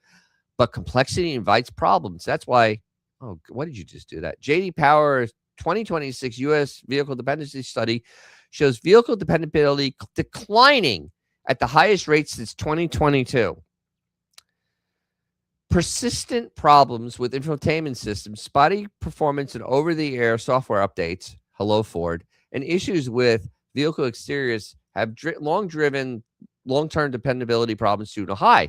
But complexity invites problems. That's why, why did you just do that? J.D. Power 2026 U.S. Vehicle Dependency Study shows vehicle dependability declining at the highest rate since 2022. Persistent problems with infotainment systems, spotty performance and over-the-air software updates, hello Ford, and issues with vehicle exteriors have long-driven long-term dependability problems to a high.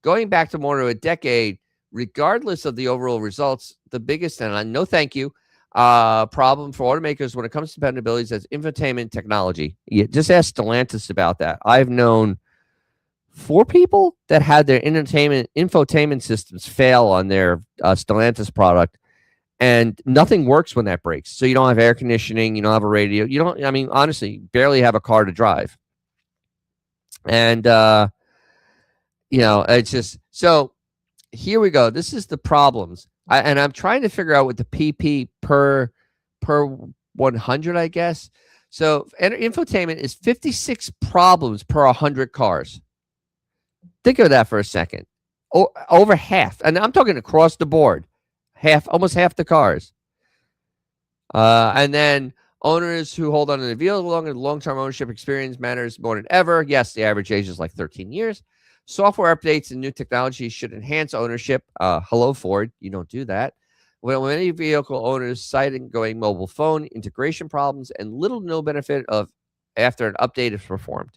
Going back to more than a decade, regardless of the overall results, the biggest, and no thank you, problem for automakers when it comes to dependability is infotainment technology. You just ask Stellantis about that. I've known 4 people that had their infotainment systems fail on their Stellantis product, and nothing works when that breaks. So you don't have air conditioning, you don't have a radio, honestly, barely have a car to drive. And it's just, so here we go. This is the problems. And I'm trying to figure out what the PP per 100, I guess. So infotainment is 56 problems per 100 cars. Think of that for a second. Over half, and I'm talking across the board, almost half the cars. And then owners who hold on to the vehicle longer, long-term ownership experience matters more than ever. Yes, the average age is like 13 years. Software updates and new technologies should enhance ownership. Hello, Ford. You don't do that. Well, many vehicle owners citing going mobile phone integration problems and little to no benefit after an update is performed.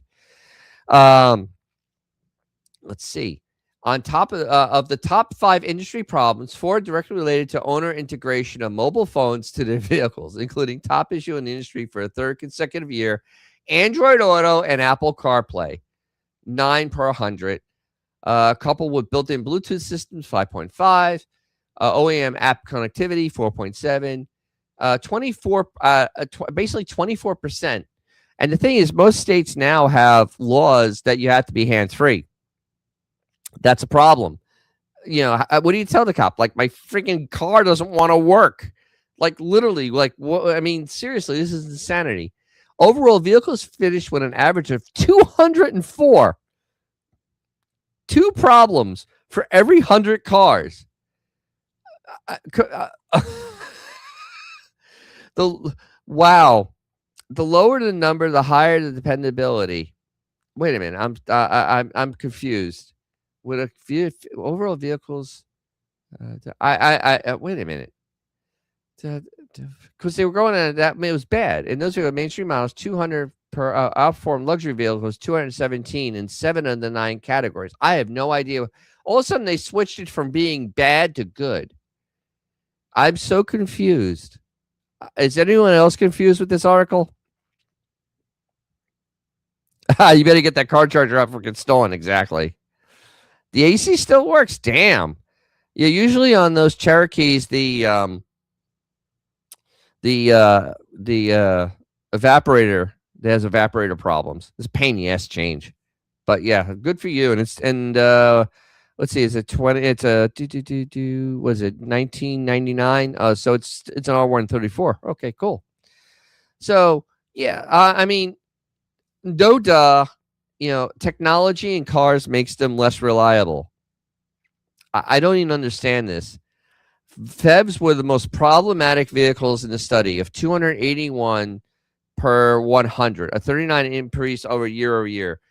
Let's see. On top of the top 5 industry problems, 4 directly related to owner integration of mobile phones to their vehicles, including top issue in the industry for a third consecutive year, Android Auto and Apple CarPlay, 9 per 100. Coupled with built-in Bluetooth systems, 5.5. OEM app connectivity, 4.7. 24, basically 24%. And the thing is, most states now have laws that you have to be hands-free. That's a problem. You know, what do you tell the cop? Like, my freaking car doesn't want to work. Like, literally, like, I mean, seriously, this is insanity. Overall, vehicles finished with an average of 204. 2 problems for every 100 cars. Wow. The lower the number, the higher the dependability. Wait a minute. I'm confused. With a few overall vehicles, wait a minute. Because they were going on that, it was bad. And those are mainstream models, 200 per outperformed luxury vehicles, 217 in 7 of the 9 categories. I have no idea. All of a sudden, they switched it from being bad to good. I'm so confused. Is anyone else confused with this article? You better get that car charger up for it gets stolen. Exactly. The AC still works. Damn. Yeah, usually on those Cherokees, the evaporator, that has evaporator problems. It's a pain in the ass change. But yeah, good for you. And let's see, is it 20? It's a was it 1999? So it's an R134. Okay, cool. So yeah, I mean, no duh. You know, technology in cars makes them less reliable. I don't even understand this. PHEVs were the most problematic vehicles in the study of 281 per 100, a 39 increase over year.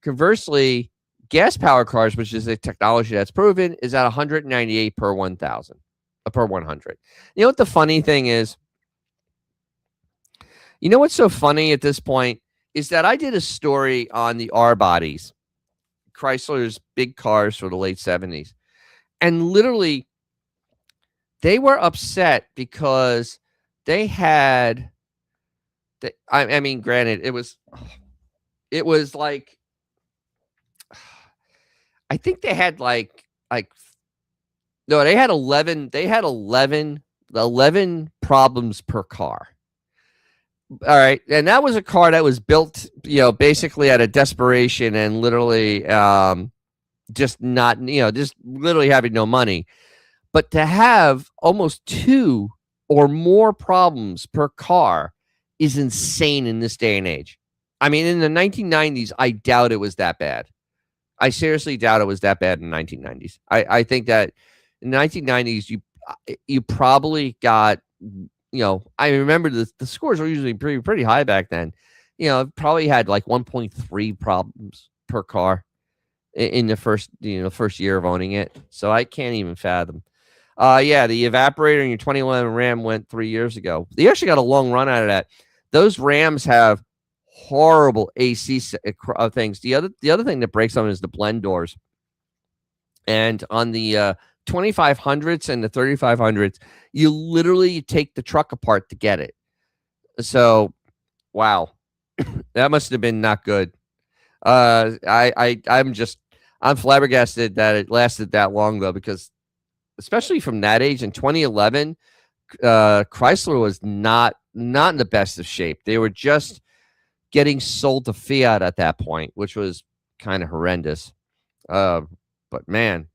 Conversely, gas-powered cars, which is a technology that's proven, is at 198 per 1,000, per 100. You know what the funny thing is? You know what's so funny at this point is that I did a story on the R-bodies, Chrysler's big cars for the late 70s. And literally, they were upset because they had, I mean, granted, it was like, I think they had like, no, they had 11 problems per car. All right. And that was a car that was built, you know, basically out of desperation and literally just not, you know, just literally having no money. But to have almost 2 or more problems per car is insane in this day and age. I mean, in the 1990s, I doubt it was that bad. I seriously doubt it was that bad in the 1990s. I think that in the 1990s, you probably got, you know, I remember the scores were usually pretty high back then. You know, probably had like 1.3 problems per car in the first year of owning it. So I can't even fathom. Yeah, the evaporator in your 2011 Ram went 3 years ago. They actually got a long run out of that. Those Rams have horrible AC things. The other thing that breaks them is the blend doors. And on the 2500s and the 3500s, you literally take the truck apart to get it. So, wow, that must have been not good. I'm flabbergasted that it lasted that long though, because especially from that age in 2011, Chrysler was not in the best of shape. They were just getting sold to Fiat at that point, which was kind of horrendous. But man,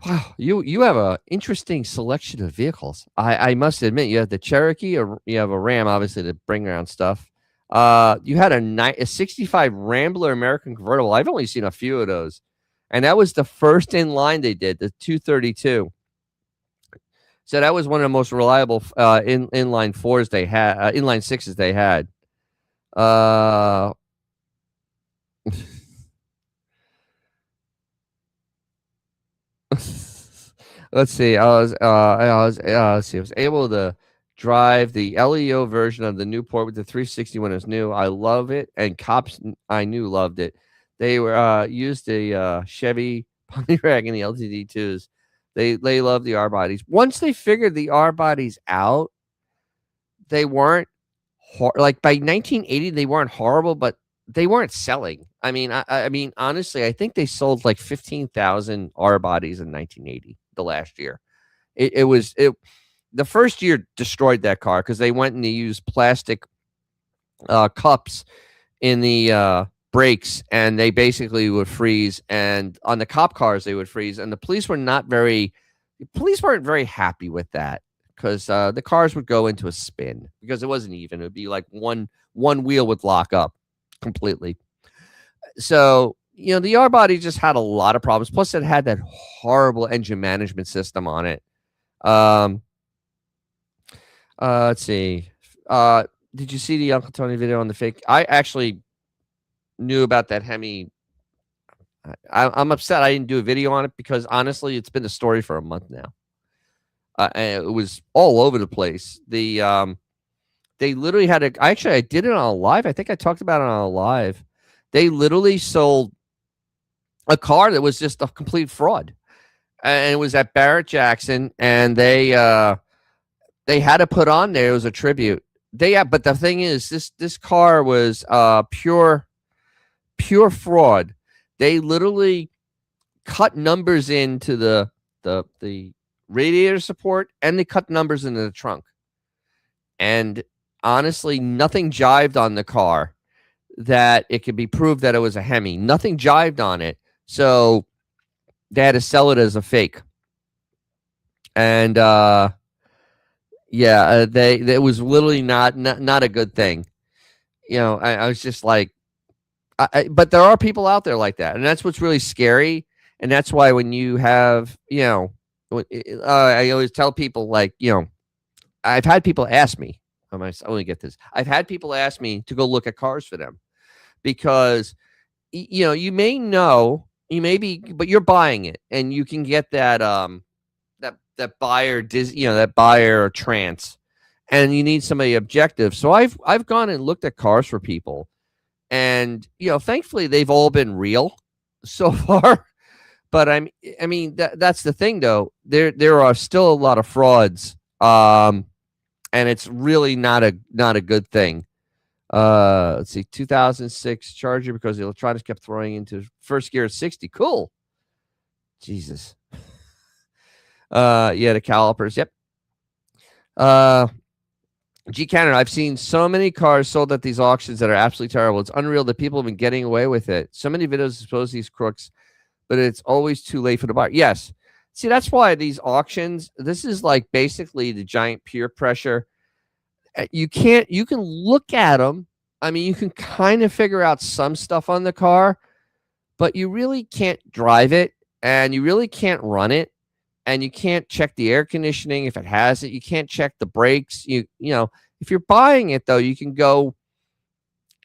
wow, you have an interesting selection of vehicles. I must admit, you have the Cherokee, or you have a Ram, obviously, to bring around stuff. You had a 65 Rambler American convertible. I've only seen a few of those, and that was the first in line they did, the 232. So that was one of the most reliable inline 4s they had, inline 6s they had. Let's see. I was able to drive the LEO version of the Newport with the 360 when it was new. I love it, and cops I knew loved it. They were used a Chevy Pontiac in the LTD2s. They love the R bodies. Once they figured the R bodies out, they weren't like by 1980 they weren't horrible, but they weren't selling. I mean honestly, I think they sold like 15,000 R bodies in 1980, the last year. It the first year destroyed that car because they went and they used plastic cups in the brakes, and they basically would freeze. And on the cop cars, they would freeze. And the police weren't very happy with that because the cars would go into a spin because it wasn't even. It would be like one wheel would lock up completely. So the R body just had a lot of problems. Plus, it had that horrible engine management system on it. Um, let's see. Did you see the Uncle Tony video on the fake? I actually knew about that Hemi. I'm upset I didn't do a video on it because honestly, it's been a story for a month now. And it was all over the place. They literally had I did it on a live. I think I talked about it on a live. They literally sold a car that was just a complete fraud, and it was at Barrett Jackson, and they had to put on there. It was a tribute. But the thing is, this car was pure fraud. They literally cut numbers into the radiator support, and they cut numbers into the trunk. And honestly, nothing jived on the car that it could be proved that it was a Hemi. Nothing jived on it, so they had to sell it as a fake. And it was literally not a good thing. I was just like, but there are people out there like that, and that's what's really scary. And that's why when you have, I always tell people, like, I've had people ask me, I only get this. I've had people ask me to go look at cars for them because, you may be, but you're buying it, and you can get that that buyer that buyer trance, and you need somebody objective. So I've gone and looked at cars for people, and thankfully they've all been real so far. But I mean that's the thing though. There are still a lot of frauds, and it's really not a good thing. Let's see, 2006 Charger, because the electronics kept throwing into first gear at 60. Cool. Jesus. The calipers. Yep. G Canada, I've seen so many cars sold at these auctions that are absolutely terrible. It's unreal that people have been getting away with it. So many videos expose these crooks, but it's always too late for the buyer. Yes. See, that's why these auctions, this is like basically the giant peer pressure. You can look at them. I mean, you can kind of figure out some stuff on the car, but you really can't drive it, and you really can't run it. And you can't check the air conditioning if it has it. You can't check the brakes. You know, if you're buying it though, you can go.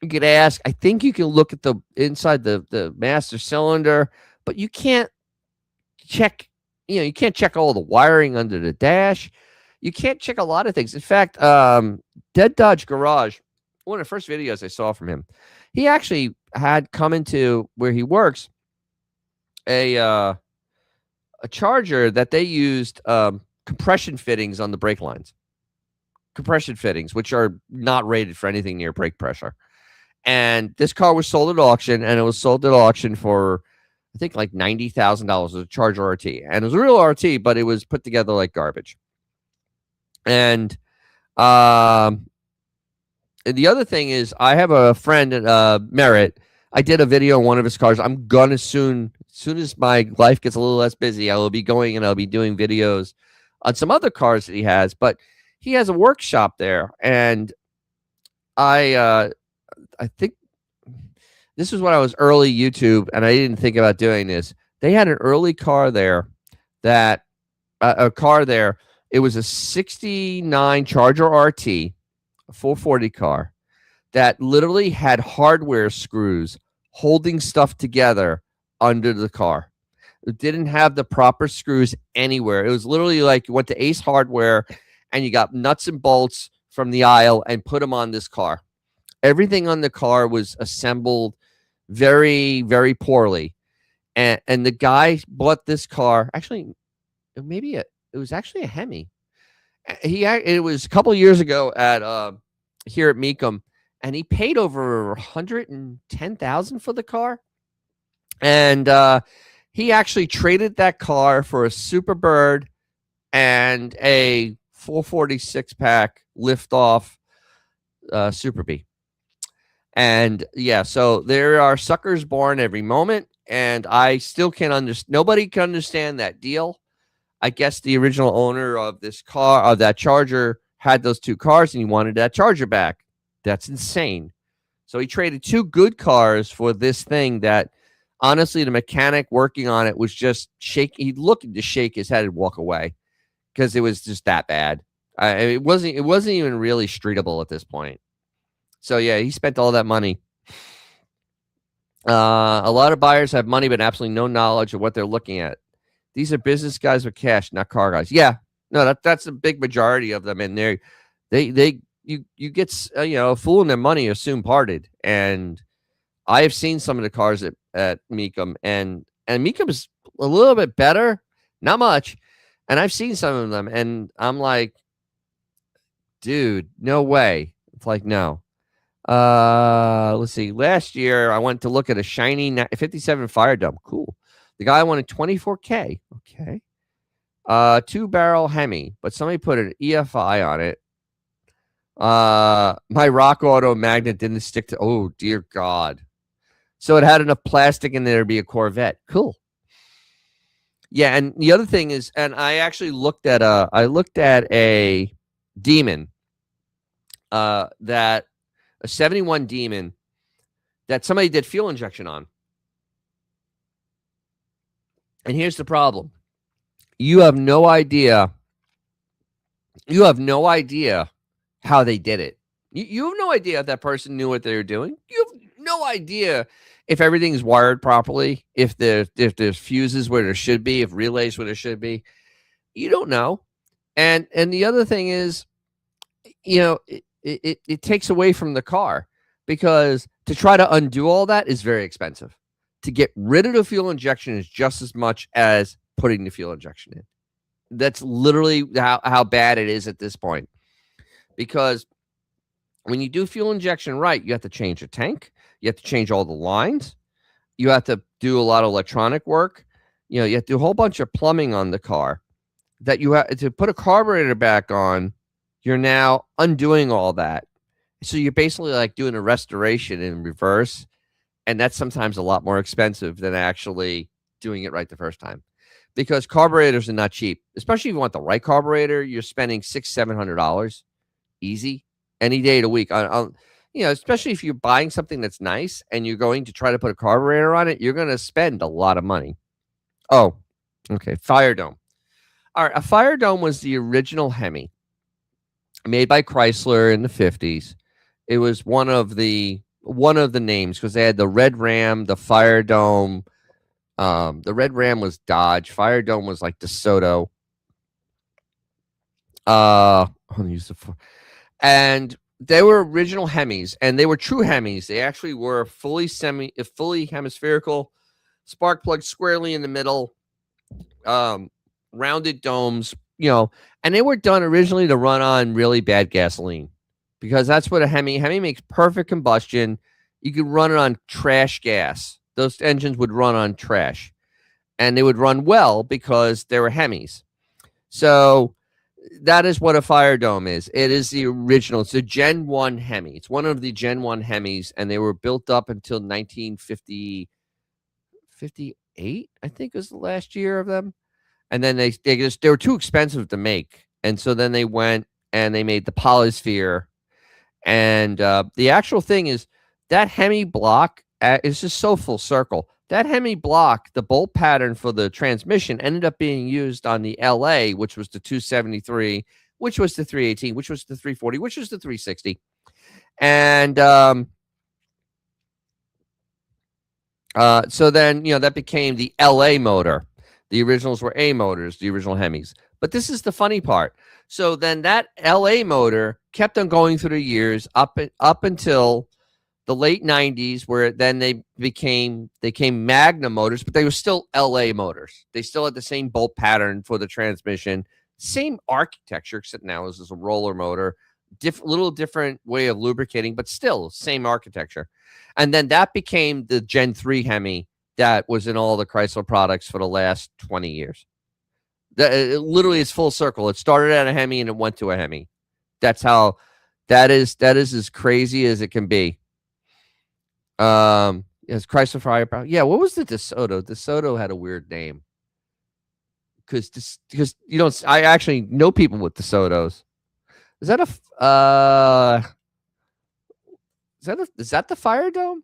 You could ask. I think you can look at the inside the master cylinder, but you can't check. You can't check all the wiring under the dash. You can't check a lot of things. In fact, Dead Dodge Garage, one of the first videos I saw from him, he actually had come into where he works a Charger that they used compression fittings on the brake lines. Compression fittings, which are not rated for anything near brake pressure. And this car was sold at auction, and it was sold at auction for, I think, like $90,000. It was a Charger RT. And it was a real RT, but it was put together like garbage. And the other thing is, I have a friend at Merritt. I did a video on one of his cars. I'm going to as soon as my life gets a little less busy, I will be going and I'll be doing videos on some other cars that he has. But he has a workshop there, and I think this is when I was early YouTube, and I didn't think about doing this. They had an early car there that it was a 69 Charger RT, a 440 car that literally had hardware screws holding stuff together under the car. It didn't have the proper screws anywhere. It was literally like you went to Ace Hardware and you got nuts and bolts from the aisle and put them on this car. Everything on the car was assembled very, very poorly. And the guy bought this car. Actually, it was actually a Hemi. It was a couple of years ago at here at Mecum, and he paid over 110,000 for the car. And he actually traded that car for a Superbird and a 446 pack lift-off Super B. And yeah, so there are suckers born every moment, and I still can't understand. Nobody can understand that deal. I guess the original owner of this car, of that Charger, had those two cars, and he wanted that Charger back. That's insane. So he traded two good cars for this thing that, honestly, the mechanic working on it was just shaking. He'd looking to shake his head and walk away because it was just that bad. It wasn't even really streetable at this point. So yeah, he spent all that money. A lot of buyers have money but absolutely no knowledge of what they're looking at. These are business guys with cash, not car guys. Yeah, no, that's a big majority of them, and you get fooling their money are soon parted. And I have seen some of the cars at Mecum, and Mecum is a little bit better, not much. And I've seen some of them, and I'm like, dude, no way. It's like, no. Let's see. Last year, I went to look at a shiny 57 Fire Dome. Cool. The guy wanted $24K. Okay. 2-barrel Hemi, but somebody put an EFI on it. My Rock Auto magnet didn't stick to. Oh dear God. So it had enough plastic in there to be a Corvette. Cool. Yeah, and the other thing is, and I actually looked at a Demon, that a 71 Demon that somebody did fuel injection on. And here's the problem. You have no idea how they did it. You have no idea if that person knew what they were doing. You have no idea if everything's wired properly, if there's fuses where there should be, if relays where there should be. You don't know. And the other thing is, it takes away from the car, because to try to undo all that is very expensive. To get rid of the fuel injection is just as much as putting the fuel injection in. That's literally how bad it is at this point. Because when you do fuel injection right, you have to change the tank. You have to change all the lines. You have to do a lot of electronic work. You have to do a whole bunch of plumbing on the car. That you have to put a carburetor back on. You're now undoing all that. So you're basically like doing a restoration in reverse. And that's sometimes a lot more expensive than actually doing it right the first time. Because carburetors are not cheap. Especially if you want the right carburetor, you're spending $600-700 easy any day of the week. Especially if you're buying something that's nice and you're going to try to put a carburetor on it, you're going to spend a lot of money. Oh, okay. Fire Dome. All right. A Fire Dome was the original Hemi made by Chrysler in the 50s. It was one of the names, because they had the Red Ram, the Fire Dome. The Red Ram was Dodge. Fire Dome was like DeSoto. And they were original Hemis, and they were true Hemis. They actually were fully hemispherical, spark plug squarely in the middle, rounded domes, and they were done originally to run on really bad gasoline, because that's what a Hemi makes perfect combustion. You could run it on trash gas. Those engines would run on trash, and they would run well because they were Hemis. So that is what a Fire Dome is. It is the original. It's a Gen 1 Hemi. It's one of the Gen 1 Hemis, and they were built up until 1958, I think was the last year of them. And then they were too expensive to make. And so then they went and they made the Polysphere. And the actual thing is that Hemi block is just so full circle. That Hemi block, the bolt pattern for the transmission, ended up being used on the LA, which was the 273, which was the 318, which was the 340, which was the 360. And so then, that became the LA motor. The originals were A motors, the original Hemis. But this is the funny part. So then that LA motor kept on going through the years up until the late 90s, where then they became Magna Motors, but they were still LA Motors. They still had the same bolt pattern for the transmission, same architecture, except now this is a roller motor, little different way of lubricating, but still same architecture. And then that became the Gen 3 Hemi that was in all the Chrysler products for the last 20 years. It literally is full circle. It started at a Hemi and it went to a Hemi. That's how that is as crazy as it can be. As Chrysler Firepower. Yeah, what was the DeSoto? DeSoto had a weird name. Because you don't, I actually know people with DeSotos. Is that is that the Fire Dome?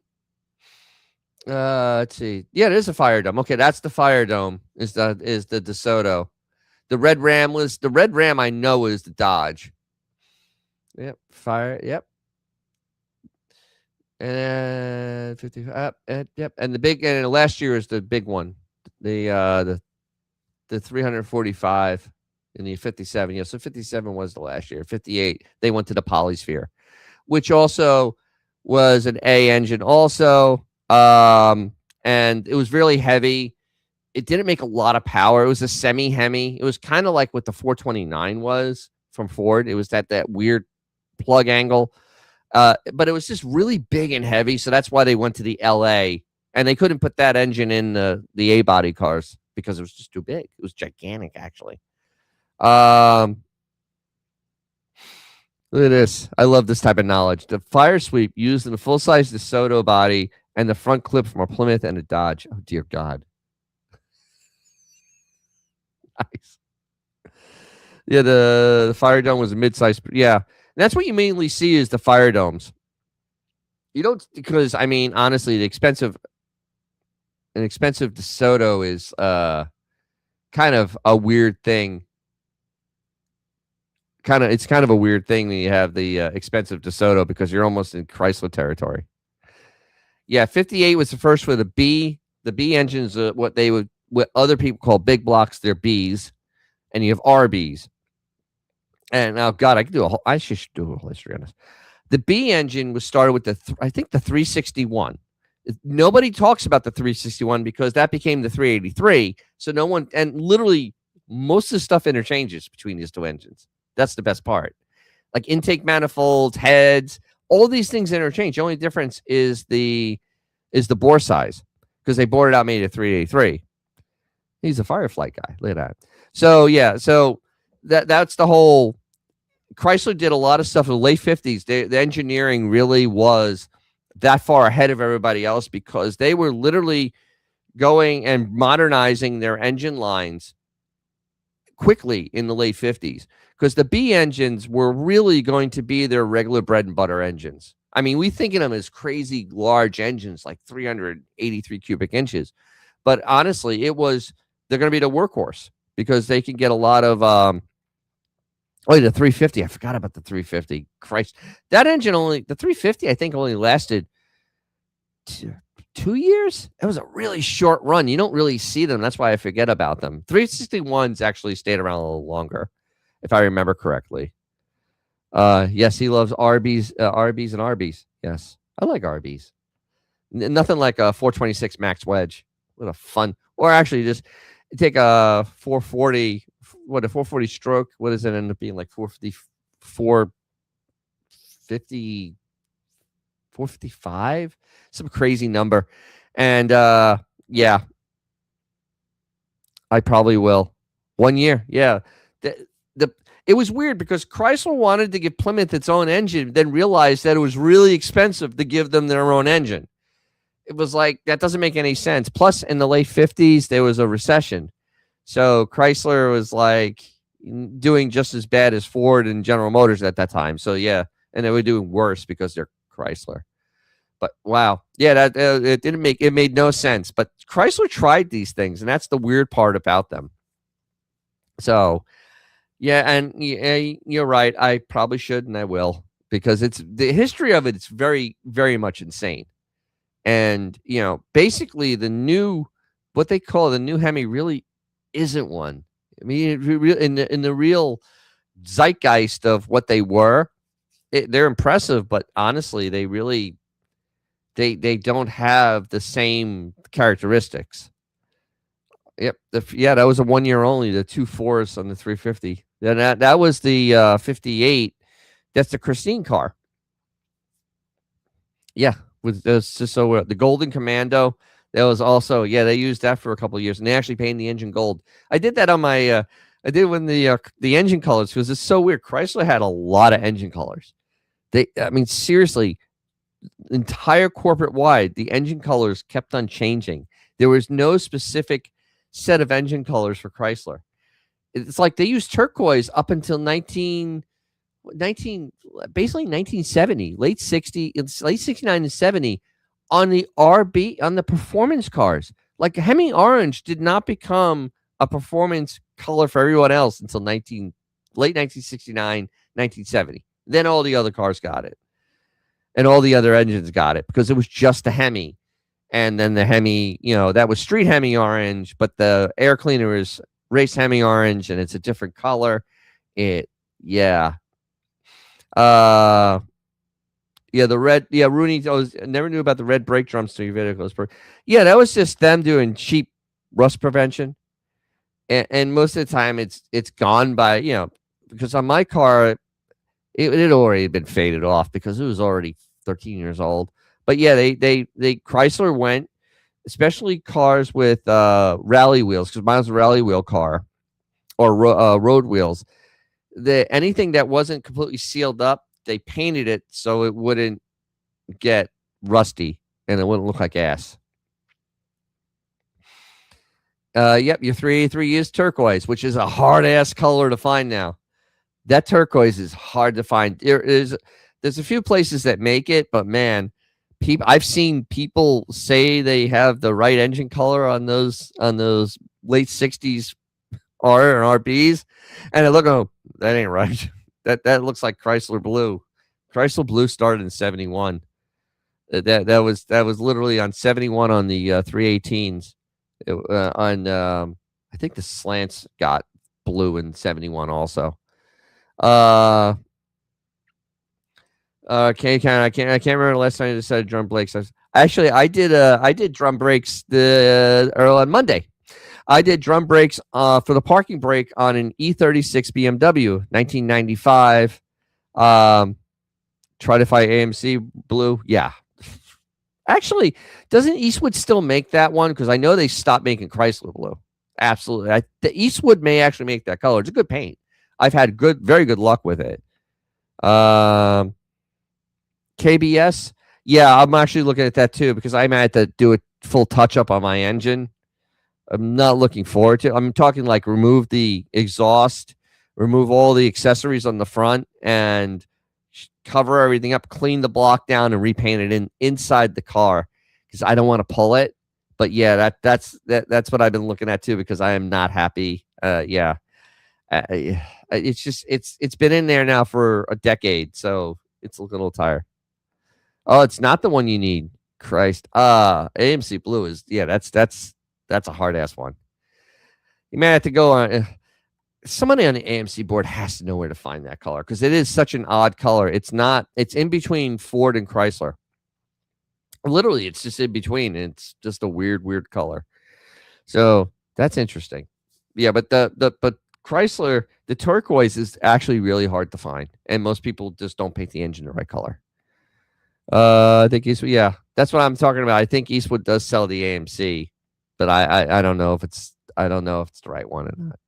Let's see. Yeah, it is a Fire Dome. Okay, that's the Fire Dome. Is the DeSoto. The Red Ram I know is the Dodge. Yep, Yep. And 50. Yep. And the big, and last year is the big one, the 345 in the 57. Yeah, so 57 was the last year. 58, they went to the Polysphere, which also was an A engine, also, and it was really heavy. It didn't make a lot of power. It was a semi Hemi. It was kind of like what the 429 was from Ford. It was that weird plug angle. But it was just really big and heavy, so that's why they went to the LA, and they couldn't put that engine in the A-body cars because it was just too big. It was gigantic, actually. Look at this. I love this type of knowledge. The fire sweep used in the full-size DeSoto body and the front clip from a Plymouth and a Dodge. Oh, dear God. Nice. Yeah, the Fire Dome was a mid-size. Yeah. And that's what you mainly see is the Fire Domes. You don't, because I mean, honestly, an expensive DeSoto is kind of a weird thing. It's kind of a weird thing that you have the expensive DeSoto because you're almost in Chrysler territory. Yeah, 58 was the first for the B. The B engines, what other people call big blocks, they're Bs, and you have RBs. And now, God, I should do a whole history on this. The B engine was started with I think the 361. Nobody talks about the 361 because that became the 383. So no one, and literally most of the stuff interchanges between these two engines. That's the best part. Like intake manifolds, heads, all these things interchange. The only difference is the bore size because they bored it out, made it 383. He's a Firefly guy. Look at that. So yeah, that's the whole. Chrysler did a lot of stuff in the late 50s. The engineering really was that far ahead of everybody else because they were literally going and modernizing their engine lines quickly in the late 50s because the B engines were really going to be their regular bread and butter engines. I mean, we think of them as crazy large engines like 383 cubic inches, but honestly, they're going to be the workhorse because they can get a lot of the 350. I forgot about the 350. Christ, that engine the 350, I think, only lasted 2 years. It was a really short run. You don't really see them. That's why I forget about them. 361s actually stayed around a little longer, if I remember correctly. Yes, he loves RBs and RBs. Yes, I like RBs. Nothing like a 426 Max Wedge. What a fun. Or actually, just take a 440. What a 440 stroke. What does it end up being like? 455, some crazy number. And yeah, I probably will. 1 year. Yeah. It was weird because Chrysler wanted to give Plymouth its own engine, then realized that it was really expensive to give them their own engine. It was like, that doesn't make any sense. Plus, in the late 50s, there was a recession. So Chrysler was like doing just as bad as Ford and General Motors at that time. So yeah, and they were doing worse because they're Chrysler. But wow, yeah, it made no sense. But Chrysler tried these things, and that's the weird part about them. So yeah, and you're right. I probably should, and I will, because it's the history of it. It's very, very much insane. And basically, what they call the new Hemi really isn't one. I mean, in the real zeitgeist of what they were, they're impressive, but honestly, they really They don't have the same characteristics. Yep. That was a 1 year only. The 2 4s on the 350. Then that was the 58. That's the Christine car. Yeah, with the Golden Commando. That was also they used that for a couple of years, and they actually painted the engine gold. I did that on my I did when the engine colors because it's so weird. Chrysler had a lot of engine colors. I mean, seriously, entire corporate wide, the engine colors kept on changing. There was no specific set of engine colors for Chrysler. It's like they used turquoise up until 1970, late 60, late 69 and 70 on the RB, on the performance cars. Like Hemi orange did not become a performance color for everyone else until late 1969, 1970. Then all the other cars got it. And all the other engines got it because it was just a Hemi. And then the Hemi, that was street Hemi orange, but the air cleaner is race Hemi orange and it's a different color. The red, Rooney, I never knew about the red brake drums to your vehicles. That was just them doing cheap rust prevention. And most of the time it's gone by, because on my car, it had already been faded off because it was already 13 years old. But they Chrysler went, especially cars with rally wheels, because mine was a rally wheel car or road wheels. Anything that wasn't completely sealed up, they painted it so it wouldn't get rusty and it wouldn't look like ass. Your 383 is turquoise, which is a hard ass color to find now. That turquoise is hard to find. There's a few places that make it, but man, I've seen people say they have the right engine color on those late 60s R and RBs, and I look, oh, that ain't right. That looks like Chrysler Blue. Chrysler Blue started in 71. That was literally on 71 on the 318s. I think the slants got blue in 71 also. I can't remember the last time I decided drum brakes. Actually, I did drum brakes on Monday. I did drum brakes for the parking brake on an E36 BMW, 1995. Try to find AMC blue. Yeah. Actually, doesn't Eastwood still make that one? Because I know they stopped making Chrysler blue. Absolutely. The Eastwood may actually make that color. It's a good paint. I've had very good luck with it. KBS. Yeah, I'm actually looking at that too because I might have to do a full touch up on my engine. I'm not looking forward to it. I'm talking like remove the exhaust, remove all the accessories on the front, and cover everything up, clean the block down, and repaint it inside the car because I don't want to pull it. But yeah, that's what I've been looking at too because I am not happy. It's just it's been in there now for a decade, so it's a little tired. Oh, it's not the one you need. Christ. AMC blue is that's a hard ass one. You may have to go on. Somebody on the AMC board has to know where to find that color because it is such an odd color. It's in between Ford and Chrysler. Literally, it's just in between. And it's just a weird color. So that's interesting. Yeah, but but Chrysler, the turquoise is actually really hard to find, and most people just don't paint the engine the right color. I think Eastwood. That's what I'm talking about. I think Eastwood does sell the AMC, but I don't know if it's the right one or not.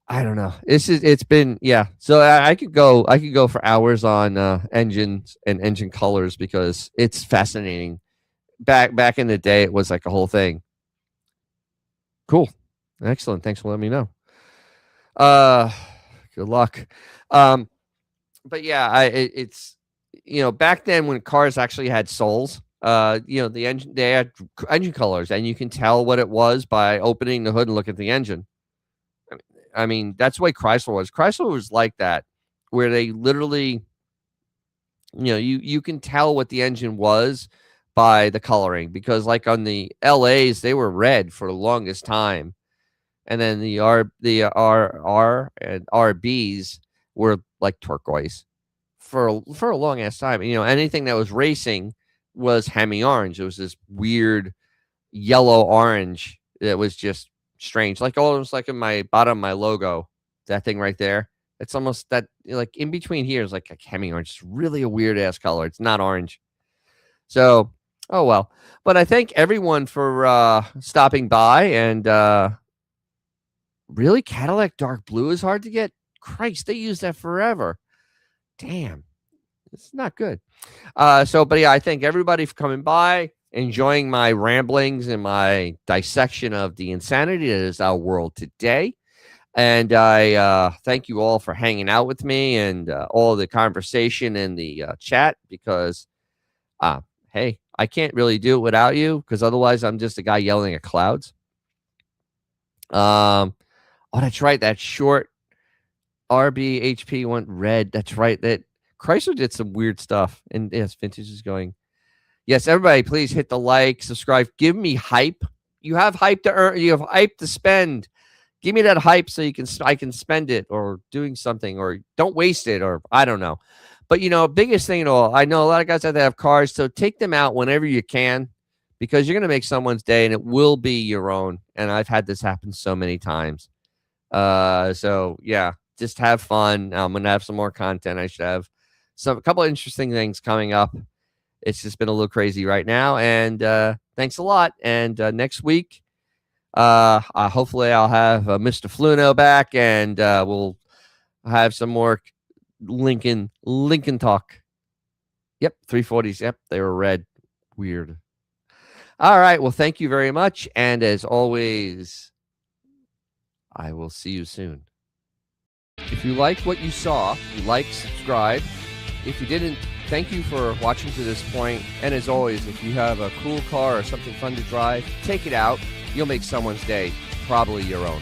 I don't know. It's been So I could go for hours on engines and engine colors because it's fascinating. Back in the day, it was like a whole thing. Cool, excellent. Thanks for letting me know. Good luck. But yeah, it's back then when cars actually had souls. They had engine colors, and you can tell what it was by opening the hood and look at the engine. I mean, that's the way Chrysler was. Chrysler was like that, where they literally, you can tell what the engine was by the coloring because, like on the LAs, they were red for the longest time, and then the R and RBs were like turquoise for a long ass time. Anything that was racing was Hemi orange. It was this weird yellow orange that was just strange, like almost like in my bottom of my logo, that thing right there. It's almost that, like in between here is like a Hemi orange. It's really a weird ass color. It's not orange. So, oh well. But I thank everyone for stopping by, and really, Cadillac dark blue is hard to get. Christ, they use that forever. Damn, it's not good. But yeah, I thank everybody for coming by, enjoying my ramblings and my dissection of the insanity that is our world today. And I thank you all for hanging out with me, and all the conversation in the chat, because, hey, I can't really do it without you, because otherwise I'm just a guy yelling at clouds. Oh, that's right. That short RBHP went red. That's right. That Chrysler did some weird stuff. And yes, Vintage is going. Yes, everybody, please hit the like, subscribe. Give me hype. You have hype to earn. You have hype to spend. Give me that hype so I can spend it, or doing something, or don't waste it, or I don't know. But, biggest thing of all, I know a lot of guys out there have cars, so take them out whenever you can, because you're going to make someone's day, and it will be your own. And I've had this happen so many times. So yeah, just have fun. I'm going to have some more content. I should have a couple of interesting things coming up. It's just been a little crazy right now. And thanks a lot. And next week, hopefully I'll have Mr. Fluno back, and we'll have some more Lincoln talk. Yep, 340s. Yep, they were red. Weird. All right. Well, thank you very much. And as always, I will see you soon. If you liked what you saw, subscribe. If you didn't, thank you for watching to this point. And as always, if you have a cool car or something fun to drive, take it out. You'll make someone's day, probably your own.